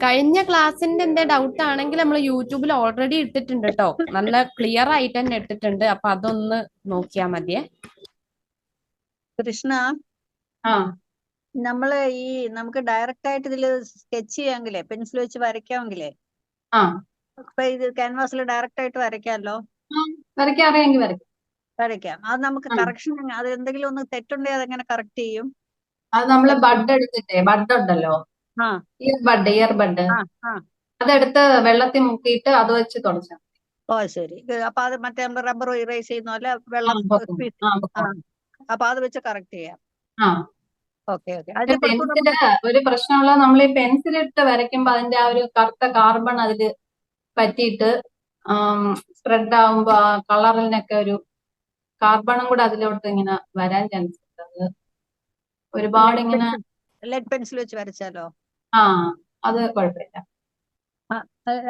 കഴിഞ്ഞ ക്ലാസ്സിന്റെ എന്താ ഡൗട്ട് ആണെങ്കിൽ നമ്മൾ യൂട്യൂബിൽ ഓൾറെഡി ഇട്ടിട്ടുണ്ട് കേട്ടോ. നല്ല ക്ലിയർ ആയിട്ട് തന്നെ ഇട്ടിട്ടുണ്ട്. അപ്പൊ അതൊന്ന് നോക്കിയാ മതിയേ. കൃഷ്ണ, നമുക്ക് ഡയറക്റ്റ് ആയിട്ട് ഇതില് സ്കെച്ച് ചെയ്യാമെങ്കിലേ, പെൻസിൽ വെച്ച് വരയ്ക്കാമെങ്കിലേ, അപ്പൊ ഇത് ക്യാൻവാസിൽ ഡയറക്റ്റ് ആയിട്ട് വരയ്ക്കാമല്ലോ. വരയ്ക്കാൻ അറിയാമെങ്കിൽ വരയ്ക്കാം. വരയ്ക്കാം. അത് നമുക്ക് കറക്ഷൻ അത് എന്തെങ്കിലും ഒന്ന് തെറ്റുണ്ടെങ്കിൽ അതെങ്ങനെ കറക്റ്റ് ചെയ്യും? അത് നമ്മള് ബഡ് എടുത്തിട്ടേ, ബഡ് ഉണ്ടല്ലോ, ആ ഇയർ ബഡ് ആ ആ അതെടുത്ത് വെള്ളത്തിൽ മുക്കിയിട്ട് അത് വെച്ച് തുടച്ചാൽ ഓ ശരി. അപ്പൊ അത് മറ്റേ നമ്മൾ റബ്ബർ ഇറേസ് ചെയ്യുന്ന പോലെ വെള്ളം ആ അപ്പൊ അത് വെച്ച് കറക്റ്റ് ചെയ്യാം. ആ ഓക്കെ ഓക്കെ. അതിന്റെ കുറച്ചുകൂടെ പെൻസില് ഒരു പ്രശ്നമുള്ള, നമ്മൾ ഈ പെൻസിലിട്ട് വരയ്ക്കുമ്പോ അതിന്റെ ആ ഒരു കറുത്ത കാർബൺ അതില് പറ്റിയിട്ട് സ്പ്രെഡ് ആവുമ്പോ ആ കളറിനൊക്കെ ഒരു കാർബണും കൂടെ അതിലോട്ട് ഇങ്ങനെ വരാൻ ചാൻസ് ഉണ്ട്. അത് ഒരുപാട് ഇങ്ങനെ ലെഡ് പെൻസിൽ വെച്ച് വരച്ചാലോ? അത് കുഴപ്പമില്ല.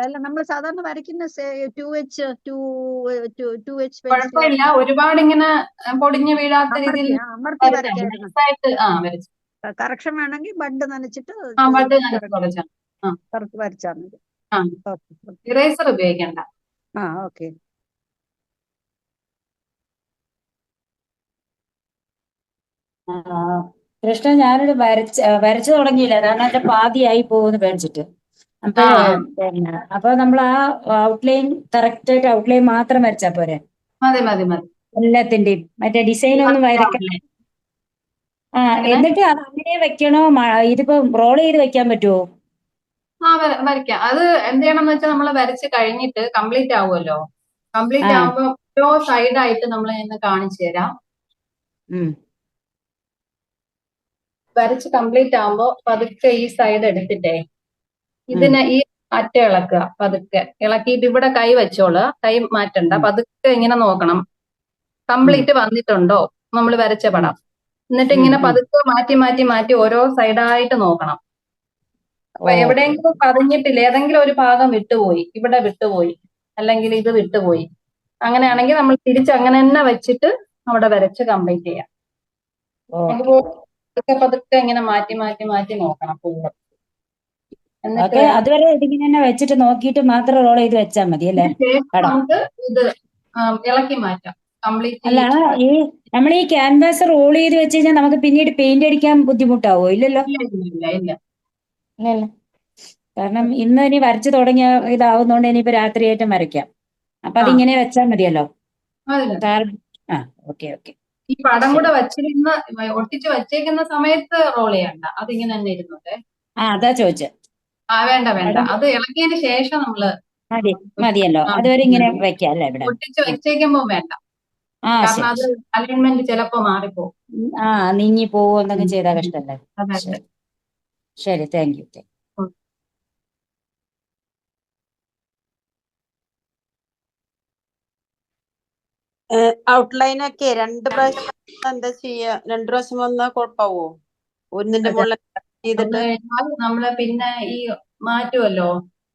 അല്ല നമ്മൾ സാധാരണ വരയ്ക്കുന്ന 2H കുഴപ്പമില്ല, ഒരുപാട് ഇങ്ങനെ പൊടിഞ്ഞു വീഴാത്ത രീതിയിൽ അമർത്തി വരയ്ക്കായിരുന്നു. വരച്ചു. കറക്ഷൻ വേണമെങ്കിൽ ബഡ് നനച്ചിട്ട് ബഡ് നനച്ച് തുടച്ചാൽ വരച്ചാൽ മതി. ഇറേസർ ഉപയോഗിക്കണ്ട. ഓക്കെ. കൃഷ്ണ, ഞാനൊരു വരച്ചു തുടങ്ങിയില്ല, കാരണം എന്റെ പാതിയായി പോകുമെന്ന് പേടിച്ചിട്ട്. അപ്പൊ നമ്മൾ ആ ഔട്ട്ലൈൻ കറക്റ്റ് ആയിട്ട് ഔട്ട്ലൈൻ മാത്രം വരച്ചാ പോരെ? മതി മതി മതി. എല്ലാത്തിന്റെയും മറ്റേ ഡിസൈൻ ഒന്നും വരയ്ക്കണം. എന്നിട്ട് അത് അങ്ങനെ വെക്കണോ? ഇതിപ്പോ റോൾ ചെയ്ത് വെക്കാൻ പറ്റുമോ? വരയ്ക്കാം. അത് എന്ത് ചെയ്യണം എന്ന് വെച്ചാൽ നമ്മൾ വരച്ച് കഴിഞ്ഞിട്ട് കംപ്ലീറ്റ് ആവുമല്ലോ, കംപ്ലീറ്റ് ആവുമ്പോ ഓരോ സൈഡായിട്ട് നമ്മൾ ഇന്ന് കാണിച്ചു തരാം. വരച്ച് കംപ്ലീറ്റ് ആവുമ്പോ പതുക്കെ ഈ സൈഡ് എടുത്തിട്ടേ ഇതിനെ ഈ അറ്റ ഇളക്കുക, പതുക്കെ ഇളക്കിയിട്ട് ഇവിടെ കൈ വെച്ചോളുക, കൈ മാറ്റണ്ട, പതുക്കെ ഇങ്ങനെ നോക്കണം കംപ്ലീറ്റ് വന്നിട്ടുണ്ടോ നമ്മൾ വരച്ച പടം. എന്നിട്ട് ഇങ്ങനെ പതുക്കെ മാറ്റി മാറ്റി മാറ്റി ഓരോ സൈഡായിട്ട് നോക്കണം. അപ്പൊ എവിടെയെങ്കിലും പതിഞ്ഞിട്ടില്ല, ഏതെങ്കിലും ഒരു ഭാഗം വിട്ടുപോയി, ഇവിടെ വിട്ടുപോയി, അല്ലെങ്കിൽ ഇത് വിട്ടുപോയി, അങ്ങനെയാണെങ്കിൽ നമ്മൾ തിരിച്ച് അങ്ങനെ തന്നെ വെച്ചിട്ട് അവിടെ വരച്ച് കംപ്ലീറ്റ് ചെയ്യാം. പതുക്കെ പതുക്കെ ഇങ്ങനെ മാറ്റി മാറ്റി മാറ്റി നോക്കണം ഫുള്ള്. അതുവരെ ഇതിങ്ങനെ തന്നെ വെച്ചിട്ട് നോക്കിയിട്ട് മാത്രം റോൾ ചെയ്ത് വെച്ചാൽ മതി അല്ലേ? നമുക്ക് ഇത് ഇളക്കി മാറ്റാം കംപ്ലീറ്റ്. അല്ല, ഈ നമ്മൾ ഈ ക്യാൻവാസ് റോൾ ചെയ്ത് വെച്ച് കഴിഞ്ഞാൽ നമുക്ക് പിന്നീട് പെയിന്റ് അടിക്കാൻ ബുദ്ധിമുട്ടാവോ? ഇല്ലല്ലോ. ഇല്ല. കാരണം ഇന്ന് ഇനി വരച്ചു തുടങ്ങിയ ഇതാവുന്നോണ്ട് ഇനിയിപ്പോ രാത്രിയായിട്ടും വരയ്ക്കാം. അപ്പൊ അതിങ്ങനെ വെച്ചാൽ മതിയല്ലോ. Okay okay. ഈ പടം കൂടെ വച്ചിരുന്ന ഒട്ടിച്ച് വച്ചേക്കുന്ന സമയത്ത് റോൾ ചെയ്യണ്ട, അതിങ്ങനെ തന്നെ ഇരുന്നോട്ടെ. അതാ ചോദിച്ചത്. വേണ്ട വേണ്ട, അത് ഇളക്കിയതിന് ശേഷം നമ്മള് മതിയല്ലോ, അതുവരെ ഇങ്ങനെ വെക്കാം അല്ലേ? ഇവിടെ ഒട്ടിച്ച് വെച്ചേക്കുമ്പോ വേണ്ട, കാരണം അത് അലൈൻമെന്റ് ചിലപ്പോ മാറിപ്പോകും. നീങ്ങി പോവോ എന്നൊക്കെ ചെയ്താൽ കഷ്ടല്ലേ. ശരി, താങ്ക് യു. ഔട്ട്ലൈൻ ഒക്കെ 2 പ്രാവശ്യം എന്താ ചെയ്യാ? 2 പ്രാവശ്യം വന്നാൽ കുഴപ്പമാവോ? ഒന്നിന്റെ മുകളിൽ ചെയ്തിട്ട് നമ്മള് പിന്നെ ഈ മാറ്റുമല്ലോ,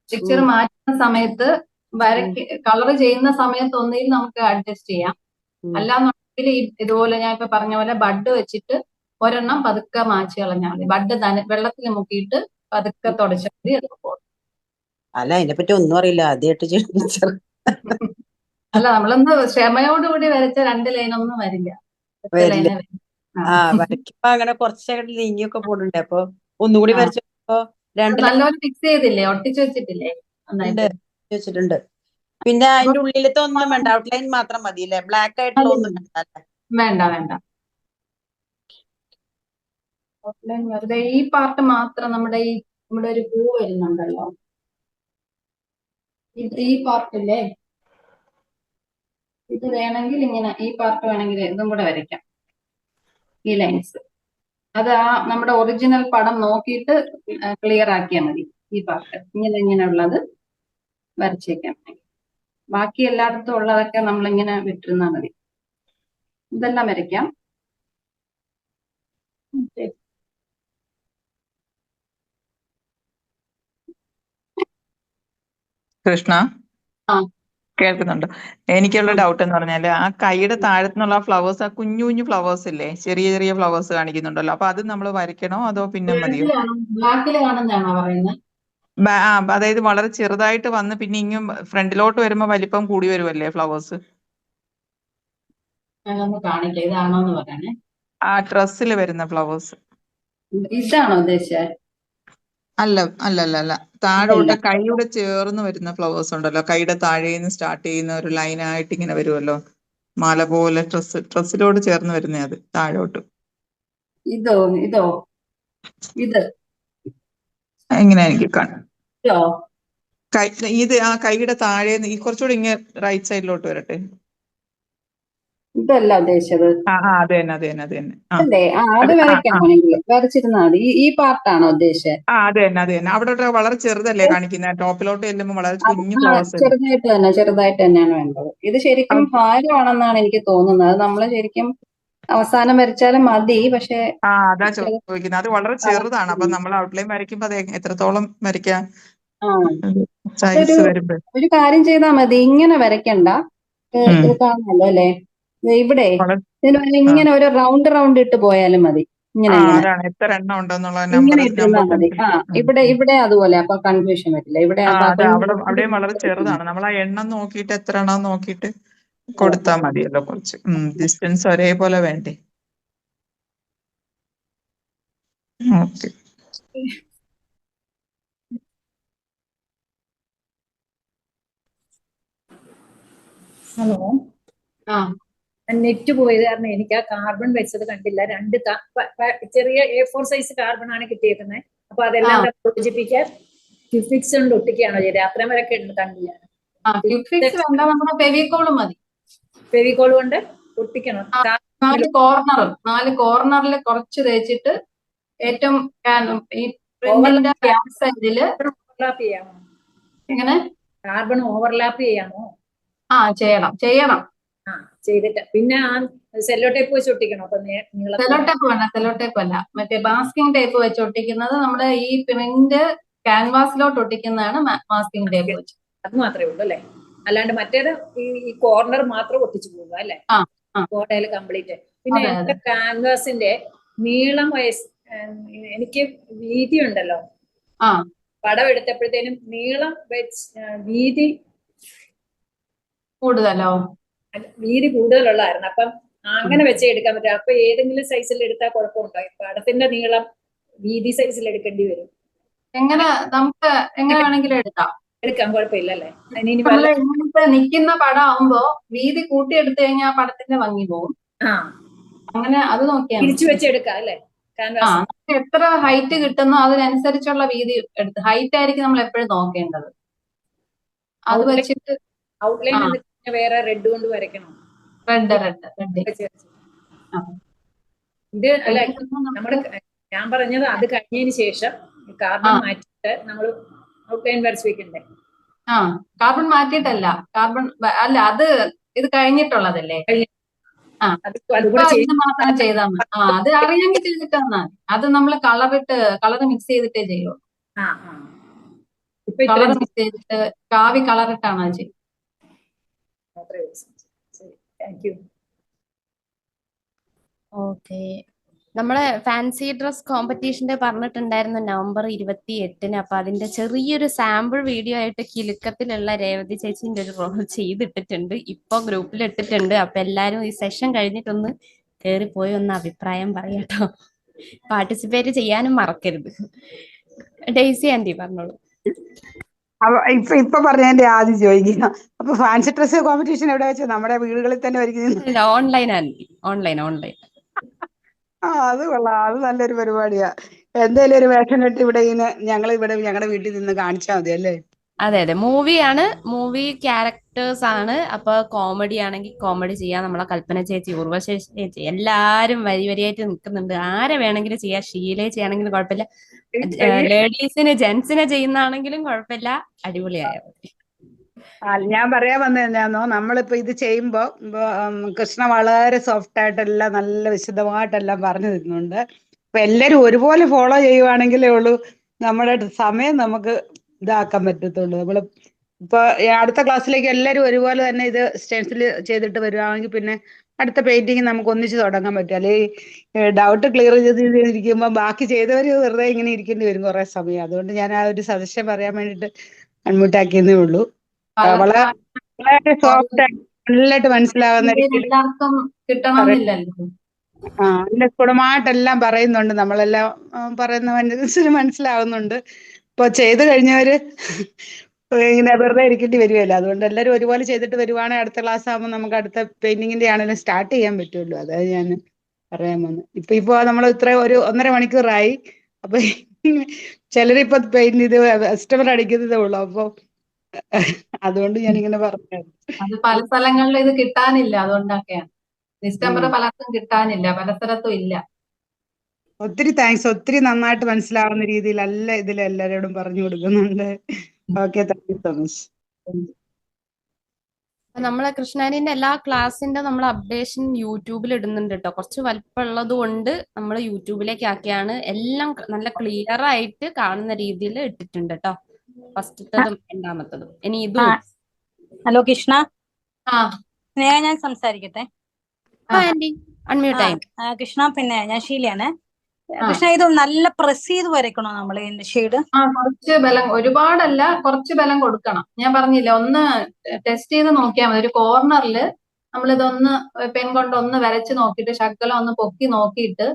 പിക്ചർ മാറ്റുന്ന സമയത്ത് കളർ ചെയ്യുന്ന സമയത്ത് ഒന്നിൽ നമുക്ക് അഡ്ജസ്റ്റ് ചെയ്യാം. അല്ലാന്നുണ്ടെങ്കിൽ ഇതുപോലെ ഞാൻ ഇപ്പൊ പറഞ്ഞ പോലെ ബഡ് വെച്ചിട്ട് ഒരെണ്ണം പതുക്കെ മാച്ച് കളഞ്ഞാൽ മതി. ബഡ് വെള്ളത്തിൽ മുക്കിയിട്ട് പതുക്കെ തുടച്ചാൽ മതി. അല്ല, അതിനെപ്പറ്റി ഒന്നും അറിയില്ല, ആദ്യമായിട്ട്. അല്ല, നമ്മളൊന്ന് ക്ഷമയോടുകൂടി വരച്ച 2 ലൈനൊന്നും വരില്ല. വരയ്ക്കുമ്പോ അങ്ങനെ കുറച്ചങ്ങോട്ട് നീങ്ങിയൊക്കെ പോടുണ്ടേ, അപ്പൊ ഒന്നുകൂടി വരച്ചപ്പോ നല്ലോണം ഫിക്സ് ചെയ്തില്ലേ, ഒട്ടിച്ചു വെച്ചിട്ടില്ലേ? വെച്ചിട്ടുണ്ട്. പിന്നെ അതിന്റെ ഉള്ളിലത്തെ ഒന്നും വേണ്ട, ഔട്ട്ലൈൻ മാത്രം മതി അല്ലേ? ബ്ലാക്ക് ആയിട്ടുള്ള ഒന്നും വേണ്ട. വേണ്ട ഔട്ട്ലൈൻ വെറുതെ ഈ പാർട്ട് മാത്രം. നമ്മുടെ ഒരു പൂ വരുന്നുണ്ടല്ലോ, ഈ പാർട്ടില്ലേ, ഇത് വേണമെങ്കിൽ ഇങ്ങനെ, ഈ പാർട്ട് വേണമെങ്കിൽ ഇതും കൂടെ വരയ്ക്കാം, ഈ ലൈൻസ്. അത് നമ്മുടെ ഒറിജിനൽ പടം നോക്കിയിട്ട് ക്ലിയർ ആക്കിയാൽ മതി. ഈ പാർട്ട് ഇങ്ങനെയുള്ളത് വരച്ചേക്കാം. ബാക്കി എല്ലായിടത്തും ഉള്ളതൊക്കെ നമ്മളിങ്ങനെ വിട്ടിരുന്നാൽ മതി. ഇതെല്ലാം വരയ്ക്കാം. കൃഷ്ണ, കേൾക്കുന്നുണ്ടോ? എനിക്കുള്ള ഡൗട്ട് എന്ന് പറഞ്ഞാല് ആ കൈയുടെ താഴത്തുനിന്നുള്ള ഫ്ലവേഴ്സ്, ആ കുഞ്ഞു കുഞ്ഞു ഫ്ലവേഴ്സ് ഇല്ലേ, ചെറിയ ചെറിയ ഫ്ലവേഴ്സ് കാണിക്കുന്നുണ്ടല്ലോ, അപ്പൊ അത് നമ്മൾ വരയ്ക്കണോ അതോ പിന്നെ മതിയോ? ബ്ലാക്കിൽ കാണുന്നതാണോ പറയുന്നത്? അതായത് വളരെ ചെറുതായിട്ട് വന്ന് പിന്നെ ഇങ്ങും ഫ്രണ്ടിലോട്ട് വരുമ്പോ വലിപ്പം കൂടി വരുമല്ലേ ഫ്ലവേഴ്സ്? കാണിക്കാം, ഇതാണോന്ന് പറയണേ. ആ ഡ്രസ്സിൽ വരുന്ന ഫ്ലവേഴ്സ് ഇതാണോ ഉദ്ദേശിച്ചത്? അല്ല അല്ല അല്ല അല്ല താഴോട്ട് കൈയുടെ ചേർന്ന് വരുന്ന ഫ്ലവേഴ്സ് ഉണ്ടല്ലോ, കൈയുടെ താഴേന്ന് സ്റ്റാർട്ട് ചെയ്യുന്ന ഒരു ലൈനായിട്ട് ഇങ്ങനെ വരുമല്ലോ, മാല പോലെ ഡ്രസ്സിലോട് ചേർന്ന് വരുന്ന അത് താഴോട്ട് ഇതോ ഇതോ ഇത് എങ്ങനെ എനിക്ക് കാണാം. ഇതോ ഇത് ആ കൈയുടെ താഴേന്ന് ഈ കുറച്ചുകൂടി ഇങ്ങനെ റൈറ്റ് സൈഡിലോട്ട് വരട്ടെ. ഇതല്ല ഉദ്ദേശിച്ചത് അത് തന്നെ അത് തന്നെ അത് തന്നെ. അല്ലേ? അത് വരയ്ക്കണമെങ്കിൽ വരച്ചിരുന്നാൽ മതി. ഈ പാർട്ടാണോ ഉദ്ദേശിച്ചത്? അത് തന്നെ അത് തന്നെ. അവിടെ വളരെ ചെറുതല്ലേ കാണിക്കുന്നത്, ടോപ്പിലോട്ട് ചെല്ലുമ്പോൾ വളരെ കുഞ്ഞു ഫ്ലവേഴ്സ്. ചെറുതായിട്ട് തന്നെയാണ് വേണ്ടത്. ഇത് ശരിക്കും ഭാരമാണെന്നാണ് എനിക്ക് തോന്നുന്നത്. അത് നമ്മൾ ശരിക്കും അവസാനം വരച്ചാലും മതി. പക്ഷെ അതാ ചോദിക്കുന്നത്, അത് വളരെ ചെറുതാണ്. അപ്പൊ നമ്മൾ ഔട്ട്ലൈൻ വരയ്ക്കുമ്പോ അത് എത്രത്തോളം വരയ്ക്കാം സൈസ് വരുമ്പോ. ഒരു കാര്യം ചെയ്താൽ മതി, ഇങ്ങനെ വരയ്ക്കണ്ട. ഇത് കാണാമല്ലോ അല്ലെ, ഇവിടെ ഇങ്ങനെ ഒരു റൗണ്ട് ഇട്ട് പോയാലും മതി. ഇങ്ങനെ എത്ര എണ്ണം ഉണ്ടെന്നുള്ള ഇങ്ങനെ ഇട്ടിരുന്നാൽ മതി. ഇവിടെ അതുപോലെ അപ്പൊ കൺഫ്യൂഷൻ വരില്ല. ഇവിടെ അവിടെയും വളരെ ചെറുതാണ്. നമ്മൾ ആ എണ്ണം നോക്കിയിട്ട് എത്ര എണ്ണം നോക്കിയിട്ട് കൊടുത്താൽ മതിയല്ലോ. കുറച്ച് ഡിസ്റ്റൻസ് ഒരേപോലെ വേണ്ടേ? ഓക്കെ. ഹലോ, നെറ്റ് പോയത് കാരണം എനിക്ക് ആ കാർബൺ വെച്ചത് കണ്ടില്ല. ചെറിയ A4 സൈസ് കാർബൺ ആണ് കിട്ടിയേക്കുന്നത്. അപ്പൊ അതെല്ലാം യോജിപ്പിക്കാൻ ക്യൂഫിക്സ് കൊണ്ട് ഒട്ടിക്കുകയാണോ ചെയ്തത്? അത്രയും വരെ കണ്ടില്ല. ഫെവിക്കോൾ കൊണ്ട് ഒട്ടിക്കണം. 4 കോർണറിൽ കുറച്ച് തേച്ചിട്ട് ഏറ്റവും ഈ പ്രിന്റിന്റെ ബാക്ക് സൈഡില് ഓവർലാപ്പ് ചെയ്യാമോ? എങ്ങനെ കാർബൺ ഓവർലാപ്പ് ചെയ്യാമോ? ചെയ്യണം. ചെയ്തിട്ട് പിന്നെ ആ സെല്ലോ ടേപ്പ് വെച്ച് ഒട്ടിക്കണോ? അപ്പൊ സെല്ലോ ടേപ്പ് അല്ല, മറ്റേ മാസ്കിംഗ് ടേപ്പ് വെച്ച് ഒട്ടിക്കുന്നത്. നമ്മുടെ ഈ പ്രിന്റ് ക്യാൻവാസിലോട്ട് ഒട്ടിക്കുന്നതാണ് മാസ്കിംഗ് ടേപ്പ് വെച്ച്. അത് മാത്രമേ ഉള്ളൂ അല്ലെ? അല്ലാണ്ട് മറ്റേത് ഈ കോർണർ മാത്രം ഒട്ടിച്ചു പോകുക അല്ലെ? ബോർഡേൽ കംപ്ലീറ്റ്. പിന്നെ എന്റെ ക്യാൻവാസിന്റെ നീളം എനിക്ക് വീതി ഉണ്ടല്ലോ, പടം എടുത്തപ്പോഴത്തേനും നീളം വീതി കൂടുതലുള്ളതായിരുന്നു. അപ്പം അങ്ങനെ വെച്ചേ എടുക്കാൻ പറ്റും. അപ്പൊ ഏതെങ്കിലും സൈസിൽ എടുത്താൽ കുഴപ്പമുണ്ടോ? പടത്തിന്റെ നീളം വീതി സൈസിൽ എടുക്കേണ്ടി വരും. നമുക്ക് എങ്ങനെ വേണമെങ്കിലും എടുക്കാം, കുഴപ്പമില്ല അല്ലേ? നിൽക്കുന്ന പടം ആവുമ്പോ വീതി കൂട്ടി എടുത്തു കഴിഞ്ഞാൽ പടത്തിന്റെ ഭംഗി പോകും. അങ്ങനെ അത് നോക്കിയാൽ തിരിച്ചു വെച്ചെടുക്കാം അല്ലെ? എത്ര ഹൈറ്റ് കിട്ടുന്നോ അതിനനുസരിച്ചുള്ള വീതി എടുത്ത്, ഹൈറ്റ് ആയിരിക്കും നമ്മൾ എപ്പോഴും നോക്കേണ്ടത്. അത് വെച്ചിട്ട് ഔട്ട്ലൈൻ വേറെ റെഡ് കൊണ്ട് വരയ്ക്കണം. ഇത് അല്ല, നമ്മള് ഞാൻ പറഞ്ഞത് അത് കഴിഞ്ഞതിന് ശേഷം കാർബൺ മാറ്റിയിട്ട് നമ്മൾ ഔട്ട്ലൈൻ വരച്ച് വെക്കണ്ടേ? കാർബൺ മാറ്റിയിട്ടല്ല, അല്ല അത് ഇത് കഴിഞ്ഞിട്ടുള്ളതല്ലേ. മാത്രം ചെയ്താൽ മതി. അത് അറിയാമെങ്കിൽ ചെയ്തിട്ടാ മതി. അത് നമ്മൾ കളർ മിക്സ് ചെയ്തിട്ടേ ചെയ്യുള്ളൂ. കളർ മിക്സ് ചെയ്തിട്ട് കാവി കളറിട്ടാണ് അത് ചെയ്യുന്നത്. ഓക്കെ, നമ്മളെ ഫാൻസി ഡ്രസ് കോമ്പറ്റീഷന്റെ പറഞ്ഞിട്ടുണ്ടായിരുന്നു നവംബർ 28-ന്. അപ്പൊ അതിന്റെ ചെറിയൊരു സാമ്പിൾ വീഡിയോ ആയിട്ട് കിലുക്കത്തിലുള്ള രേവതി ചേച്ചിന്റെ ഒരു റോൾ ചെയ്തിട്ടിട്ടുണ്ട്. ഇപ്പൊ ഗ്രൂപ്പിൽ ഇട്ടിട്ടുണ്ട്. അപ്പൊ എല്ലാരും ഈ സെഷൻ കഴിഞ്ഞിട്ടൊന്ന് കേറിപ്പോയി ഒന്ന് അഭിപ്രായം പറയാട്ടോ. പാർട്ടിസിപ്പേറ്റ് ചെയ്യാനും മറക്കരുത്. ഡെയ്സി ആന്റി പറഞ്ഞോളൂ. ഇപ്പൊ പറഞ്ഞതിന്റെ ആദ്യം ചോദിക്കുക. അപ്പൊ ഫാൻസി ഡ്രസ് കോമ്പറ്റീഷൻ എവിടെ വെച്ചു? നമ്മുടെ വീടുകളിൽ തന്നെ ഒരുക്കുന്നത്. ഓൺലൈൻ. അത് കൊള്ളാം, അത് നല്ലൊരു പരിപാടിയാ. എന്തായാലും ഒരു വേഷം കെട്ടി ഇവിടെ ഞങ്ങളുടെ വീട്ടിൽ നിന്ന് കാണിച്ചാൽ മതി അല്ലേ? അതെ, മൂവിയാണ്. മൂവി ക്യാരക്ടേഴ്സ് ആണ്. അപ്പൊ കോമഡി ആണെങ്കിൽ കോമഡി ചെയ്യാം. നമ്മളെ കൽപ്പന ചേച്ചി, ഉർവശേഷി ചേച്ചി എല്ലാരും വരിയായിട്ട് നിൽക്കുന്നുണ്ട്. ആരെ വേണമെങ്കിലും ചെയ്യാം. ഷീലയെ ചെയ്യാണെങ്കിലും കുഴപ്പമില്ല. ലേഡീസിന് ജെന്റ്സിനെ ചെയ്യുന്നതാണെങ്കിലും കുഴപ്പമില്ല. അടിപൊളിയായ ഞാൻ പറയാൻ വന്നതെന്നാന്നോ, നമ്മളിപ്പോ ഇത് ചെയ്യുമ്പോ കൃഷ്ണ വളരെ സോഫ്റ്റ് ആയിട്ടെല്ലാം നല്ല വിശദമായിട്ടെല്ലാം പറഞ്ഞു തരുന്നുണ്ട്. അപ്പൊ എല്ലാരും ഒരുപോലെ ഫോളോ ചെയ്യുവാണെങ്കിലേ ഉള്ളൂ നമ്മുടെ സമയം നമുക്ക് ഇതാക്കാൻ പറ്റത്തുള്ളൂ. നമ്മള് ഇപ്പൊ അടുത്ത ക്ലാസ്സിലേക്ക് എല്ലാരും ഒരുപോലെ തന്നെ ഇത് സ്റ്റെൻസിൽ ചെയ്തിട്ട് വരുവാണെങ്കിൽ പിന്നെ അടുത്ത പെയിന്റിങ് നമുക്ക് ഒന്നിച്ച് തുടങ്ങാൻ പറ്റും. അല്ലെങ്കിൽ ഡൗട്ട് ക്ലിയർ ചെയ്തിരിക്കുമ്പോ ബാക്കി ചെയ്തവര് വെറുതെ ഇങ്ങനെ ഇരിക്കേണ്ടി വരും കുറെ സമയം. അതുകൊണ്ട് ഞാൻ ആ ഒരു സജഷൻ പറയാൻ വേണ്ടിട്ട് അൺമ്യൂട്ടാക്കിയെന്നേ ഉള്ളൂ. വളരെ സോഫ്റ്റ് ആയിട്ട് നല്ലതായിട്ട് മനസ്സിലാവുന്ന എല്ലാവർക്കും കിട്ടണമെന്നില്ലല്ലോ. നല്ല സ്ഫുടമായിട്ടെല്ലാം പറയുന്നുണ്ട്. നമ്മളെല്ലാം പറയുന്ന മനസ്സിലാവുന്നുണ്ട്. ഇപ്പൊ ചെയ്ത് കഴിഞ്ഞവര് ഇങ്ങനെ വെറുതെ ഇരിക്കേണ്ടി വരുമല്ലോ. അതുകൊണ്ട് എല്ലാവരും ഒരുപോലെ ചെയ്തിട്ട് വരുവാണെങ്കിൽ അടുത്ത ക്ലാസ് ആകുമ്പോൾ നമുക്ക് അടുത്ത പെയിന്റിങ്ങിന്റെ ആണെങ്കിലും സ്റ്റാർട്ട് ചെയ്യാൻ പറ്റുമല്ലോ. അതായത് ഞാൻ പറയാൻ വന്നു. ഇപ്പൊ നമ്മൾ ഇത്ര ഒരു 1.5 മണിക്കൂറായി. അപ്പൊ ചിലരിപ്പൊ പെയിന്റ് ഇത് എസ്റ്റമർ അടിക്കുന്നതേ ഉള്ളൂ. അപ്പൊ അതുകൊണ്ട് ഞാനിങ്ങനെ പറഞ്ഞു. അത് പല സ്ഥലങ്ങളിലും ഇത് കിട്ടാനില്ല, അതുകൊണ്ടൊക്കെയാണ്. ഡിസ്റ്റംബർ പലർക്കും കിട്ടാനില്ല, പല സ്ഥലത്തും ഇല്ല. ഒത്തിരി താങ്ക്സ്. ഒത്തിരി നന്നായിട്ട് മനസ്സിലാവുന്ന രീതിയിൽ ഇതിൽ എല്ലാവരോടും പറഞ്ഞു കൊടുക്കുന്നുണ്ട്. Okay, thank you so much. നമ്മളെ കൃഷ്ണാനിന്റെ എല്ലാ ക്ലാസ്സിന്റെ നമ്മൾ അപ്ഡേഷൻ യൂട്യൂബിൽ ഇടുന്നുണ്ട് കേട്ടോ. കുറച്ച് വലിപ്പമുള്ളത് കൊണ്ട് നമ്മൾ യൂട്യൂബിലേക്ക് ആക്കിയാണ് എല്ലാം നല്ല ക്ലിയർ ആയിട്ട് കാണുന്ന രീതിയിൽ ഇട്ടിട്ടുണ്ട് കേട്ടോ. ഫസ്റ്റത്തതും രണ്ടാമത്തതും. ഇനി ഇതും. ഹലോ കൃഷ്ണ, ആ സ്നേഹ, ഞാൻ സംസാരിക്കട്ടെ. ആന്റി അൺമ്യൂട്ട് ആയി. കൃഷ്ണ, പിന്നെ ഞാൻ ഷീലയാണ്. കൃഷ്ണ, ഇത് നല്ല പ്രസ് ചെയ്ത് വരയ്ക്കണോ നമ്മള് ഇതിന്റെ ഷെയ്ഡ്? കുറച്ച് ബലം, ഒരുപാടല്ല, കുറച്ച് ബലം കൊടുക്കണം. ഞാൻ പറഞ്ഞില്ല, ഒന്ന് ടെസ്റ്റ് ചെയ്ത് നോക്കിയാൽ മതി. ഒരു കോർണറിൽ നമ്മളിതൊന്ന് പെൻ കൊണ്ട് ഒന്ന് വരച്ച് നോക്കിയിട്ട് ശകലം ഒന്ന് പൊക്കി നോക്കിയിട്ട്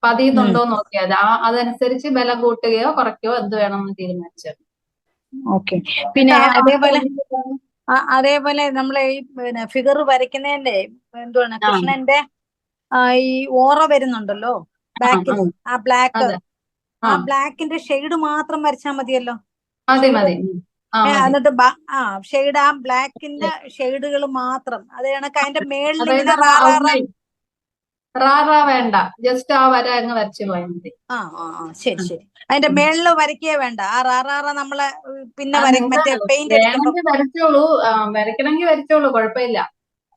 പതിയുന്നുണ്ടോ നോക്കിയാൽ അതനുസരിച്ച് ബലം കൂട്ടുകയോ കുറയ്ക്കുകയോ എന്ത് വേണമെന്ന് തീരുമാനിച്ചത്. ഓക്കെ. പിന്നെ അതേപോലെ നമ്മളെ ഈ പിന്നെ ഫിഗർ വരയ്ക്കുന്നതിന്റെ എന്തുവാണ് കൃഷ്ണന്റെ ഈ ഓറ വരുന്നുണ്ടല്ലോ ബാക്കിൽ, ആ ബ്ലാക്ക്, ആ ബ്ലാക്കിന്റെ ഷെയ്ഡ് മാത്രം വരച്ചാൽ മതിയല്ലോ. എന്നിട്ട് ഷെയ്ഡ്, ആ ബ്ലാക്കിന്റെ ഷെയ്ഡുകൾ മാത്രം. അത് കണക്ക് അതിന്റെ മേളിൽ ഇങ്ങനെ വേണ്ട, ജസ്റ്റ് ആ വര അങ്ങ് വരച്ചു പോയാൽ മതി. ശരി ശരി. അതിന്റെ മേളില് വരയ്ക്കേ വേണ്ട. ആ റാറാറ നമ്മളെ പിന്നെ മറ്റേ പെയിന്റ് വരച്ചോളൂ, വരയ്ക്കണമെങ്കിൽ വരച്ചോളൂ, കുഴപ്പമില്ല.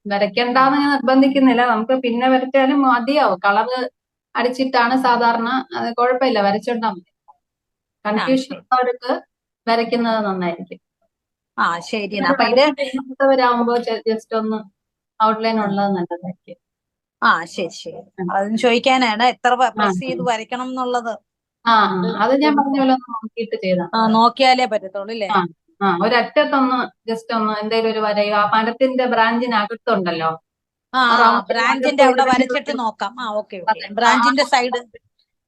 വരയ്ക്കണ്ടെന്ന് ഞാൻ നിർബന്ധിക്കുന്നില്ല. നമുക്ക് പിന്നെ വരച്ചാലും മതിയാവും. കളറ് അടിച്ചിട്ടാണ് സാധാരണ, കുഴപ്പമില്ല, വരച്ചോണ്ടാ മതി. കൺഫ്യൂഷൻ ഉള്ളവർക്ക് വരയ്ക്കുന്നത് നന്നായിരിക്കും. ശരി. വരാകുമ്പോ ജസ്റ്റ് ഒന്ന് ഔട്ട്ലൈൻ ഉള്ളത് നല്ലതായിരിക്കും. ശരി ശരി. അതും ചോദിക്കാനാണ് എത്ര പ്രസ് ചെയ്ത് വരയ്ക്കണം എന്നുള്ളത്. അത് ഞാൻ പറഞ്ഞ പോലെ ഒന്ന് നോക്കിയിട്ട് ചെയ്താൽ നോക്കിയാലേ പറ്റത്തുള്ളൂ അല്ലേ? ഒരറ്റത്തൊന്ന് ജസ്റ്റ് ഒന്ന് എന്തെങ്കിലും ഒരു വരയോ, ആ മരത്തിന്റെ ബ്രാഞ്ചിനകത്തുണ്ടല്ലോ, ബ്രാഞ്ചിന്റെ അവിടെ വരച്ചിട്ട് നോക്കാം. Okay okay. ബ്രാഞ്ചിന്റെ സൈഡ്,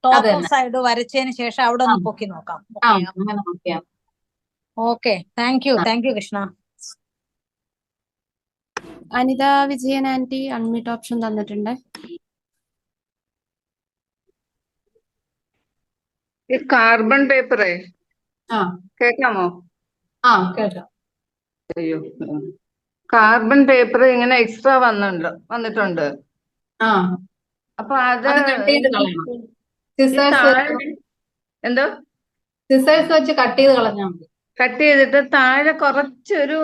ടോപ്പ് സൈഡ് വരച്ചതിന് ശേഷം അവിടെ ഒന്ന് പൊക്കി നോക്കാം. Okay, thank you Krishna. Anitha Vijayan aunty unmute option തന്നിട്ടുണ്ട്. ഈ കാർബൺ പേപ്പറേ കേൾക്കാമോ? കേൾക്കാം. അയ്യോ, കാർബൺ പേപ്പർ ഇങ്ങനെ എക്സ്ട്രാ വന്നിട്ടുണ്ട്. അപ്പൊ അത് എന്തോ സിസേഴ്സ് വെച്ച് കട്ട് ചെയ്ത് കളഞ്ഞാൽ മതി. കട്ട് ചെയ്തിട്ട് താഴെ കുറച്ചൊരു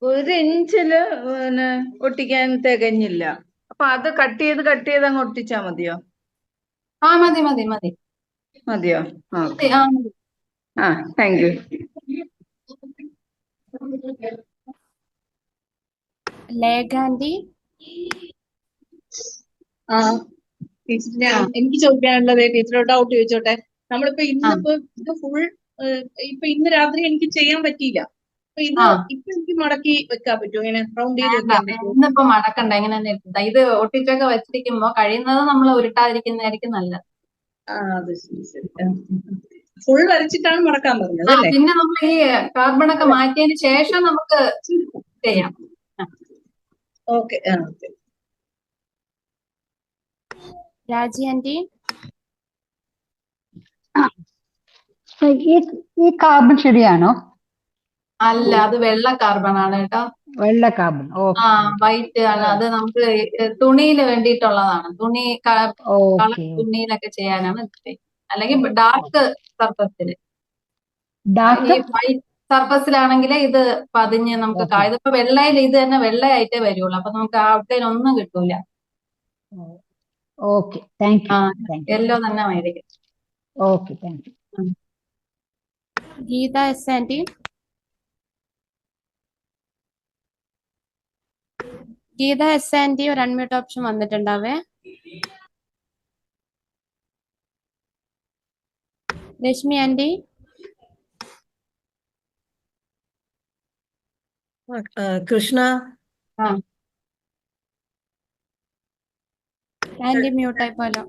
1 ഇഞ്ചില് പിന്നെ ഒട്ടിക്കാൻ തികഞ്ഞില്ല. അപ്പൊ അത് കട്ട് ചെയ്ത് അങ്ങ് ഒട്ടിച്ചാ മതിയോ? മതി മതി മതി. മതിയോ? Thank you. ലേഖാന്റി. എനിക്ക് ചോദിക്കാനുള്ളത്, ടീച്ചറോട് ഡൗട്ട് ചോദിച്ചോട്ടെ. നമ്മളിപ്പോ ഇന്നിപ്പോ ഇത് ഫുൾ ഇന്ന് രാത്രി എനിക്ക് ചെയ്യാൻ പറ്റിയില്ല. അപ്പൊ ഇപ്പൊ എനിക്ക് മടക്കി വെക്കാൻ പറ്റുമോ? ഇങ്ങനെ റൗണ്ട് ചെയ്ത് വെക്കാൻ പറ്റുമോ? ഇന്നിപ്പോ മടക്കണ്ട, ഇങ്ങനെ ഇത് ഒട്ടിച്ചൊക്കെ വെച്ചിരിക്കുമ്പോ കഴിയുന്നത് നമ്മൾ ഉരുട്ടാതിരിക്കുന്നതായിരിക്കും നല്ലത്. അത് ശരി ശരി. ഫുൾ വരച്ചിട്ടാണ് മടക്കാൻ പറഞ്ഞത് അല്ലേ? പിന്നെ നമ്മൾ ഈ കാർബൺ ഒക്കെ മാറ്റിയതിന് ശേഷം നമുക്ക് ചെയ്യാം. ഓക്കെ. രാജി ആന്റി. ഈ കാർബൺ ശരിയാണോ? അല്ല, അത് വെള്ള കാർബൺ ആണ് കേട്ടോ. വെള്ള കാർബൺ. വൈറ്റ് ആണ്. അത് നമുക്ക് തുണിയിൽ വേണ്ടിയിട്ടുള്ളതാണ്. കളർ തുണിയിലൊക്കെ ചെയ്യാനാണ്. അല്ലെങ്കിൽ ഡാർക്ക് സർഫസിൽ, ഈ വൈറ്റ് സർഫസിലാണെങ്കിൽ ഇത് പതിഞ്ഞ് നമുക്ക് ഇതിപ്പോ വെള്ളയിൽ ഇത് തന്നെ വെള്ളയായിട്ടേ വരുള്ളൂ. അപ്പൊ നമുക്ക് ഔട്ട്ലൈൻ ഒന്നും കിട്ടൂല. Okay, thank U. യെല്ലോ തന്നെ മേടിക്കും. Okay, thank you. Geetha S aunty. Geetha S aunty ഒരു അൺമ്യൂട്ട് ഓപ്ഷൻ വന്നിട്ടുണ്ടാവേ. രശ്മി ആന്റി. കൃഷ്ണ, ആന്റി മ്യൂട്ടായി പോലോ.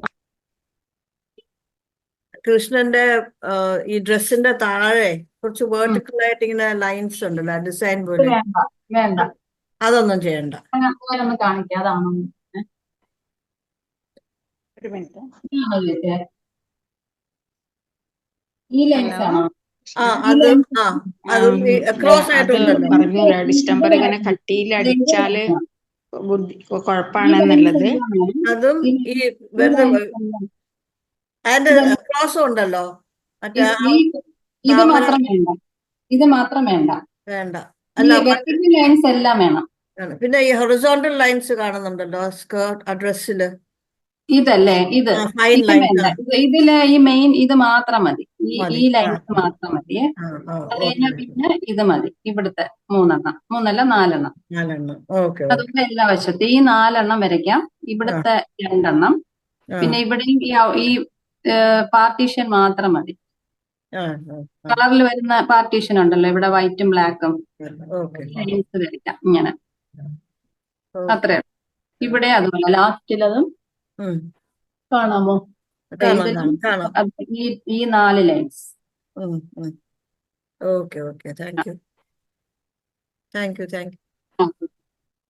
കൃഷ്ണന്റെ ഈ ഡ്രസ്സിന്റെ താഴെ കുറച്ച് വേർട്ടിക്കൽ ആയിട്ട് ഇങ്ങനെ ലൈൻസ് ഉണ്ടല്ലോ ഡിസൈൻ പോലെ, വേണ്ട വേണ്ട, അതൊന്നും ചെയ്യണ്ട. ഒന്ന് കാണിക്കാം അതാണോ. ഒരു മിനിറ്റ്. ഈ ലൈൻസ് ആണോ? അതും ക്രോസ് ആയിട്ടുണ്ടല്ലോ. പറഞ്ഞല്ലോ ഡിസ്റ്റംബർ ഇങ്ങനെ കട്ടിയിൽ അടിച്ചാല് കുഴപ്പമാണെന്നുള്ളത്. അതും ഈ വെറുതെ അതിന്റെ ക്രോസും ഉണ്ടല്ലോ മറ്റേ ഇത് മാത്രം വേണ്ട, ഇത് മാത്രം വേണ്ട, വേണ്ട. വെർട്ടിക്കൽ ലൈൻസ് എല്ലാം വേണം. പിന്നെ ഈ ഹൊറിസോണ്ടൽ ലൈൻസ് കാണുന്നുണ്ടല്ലോ സ്കേർട്ട് ഡ്രസ്സില്, ഇതല്ലേ ഇത് ഫൈൻ ഇത് ലൈൻസ്. വേണ്ട. ഇതില് ഈ മെയിൻ ഇത് മാത്രം മതി, ഈ ലൈൻസ് മാത്രം മതി. അത് കഴിഞ്ഞാൽ പിന്നെ ഇത് മതി, ഇവിടുത്തെ 3 മൂന്നല്ല 4 അതുപോലെ എല്ലാ വശത്തും ഈ 4 വരയ്ക്കാം. ഇവിടുത്തെ 2 പിന്നെ ഇവിടെയും ഈ പാർട്ടീഷൻ മാത്രം മതി. കളറിൽ വരുന്ന പാർട്ടീഷൻ ഉണ്ടല്ലോ, ഇവിടെ വൈറ്റും ബ്ലാക്കും ലൈൻസ് വരയ്ക്കാം ഇങ്ങനെ, അത്രേ. ഇവിടെ അതുപോലെ ലാസ്റ്റിലതും കാണാമോ, ഈ 4 ലൈൻസ്. Okay thank U.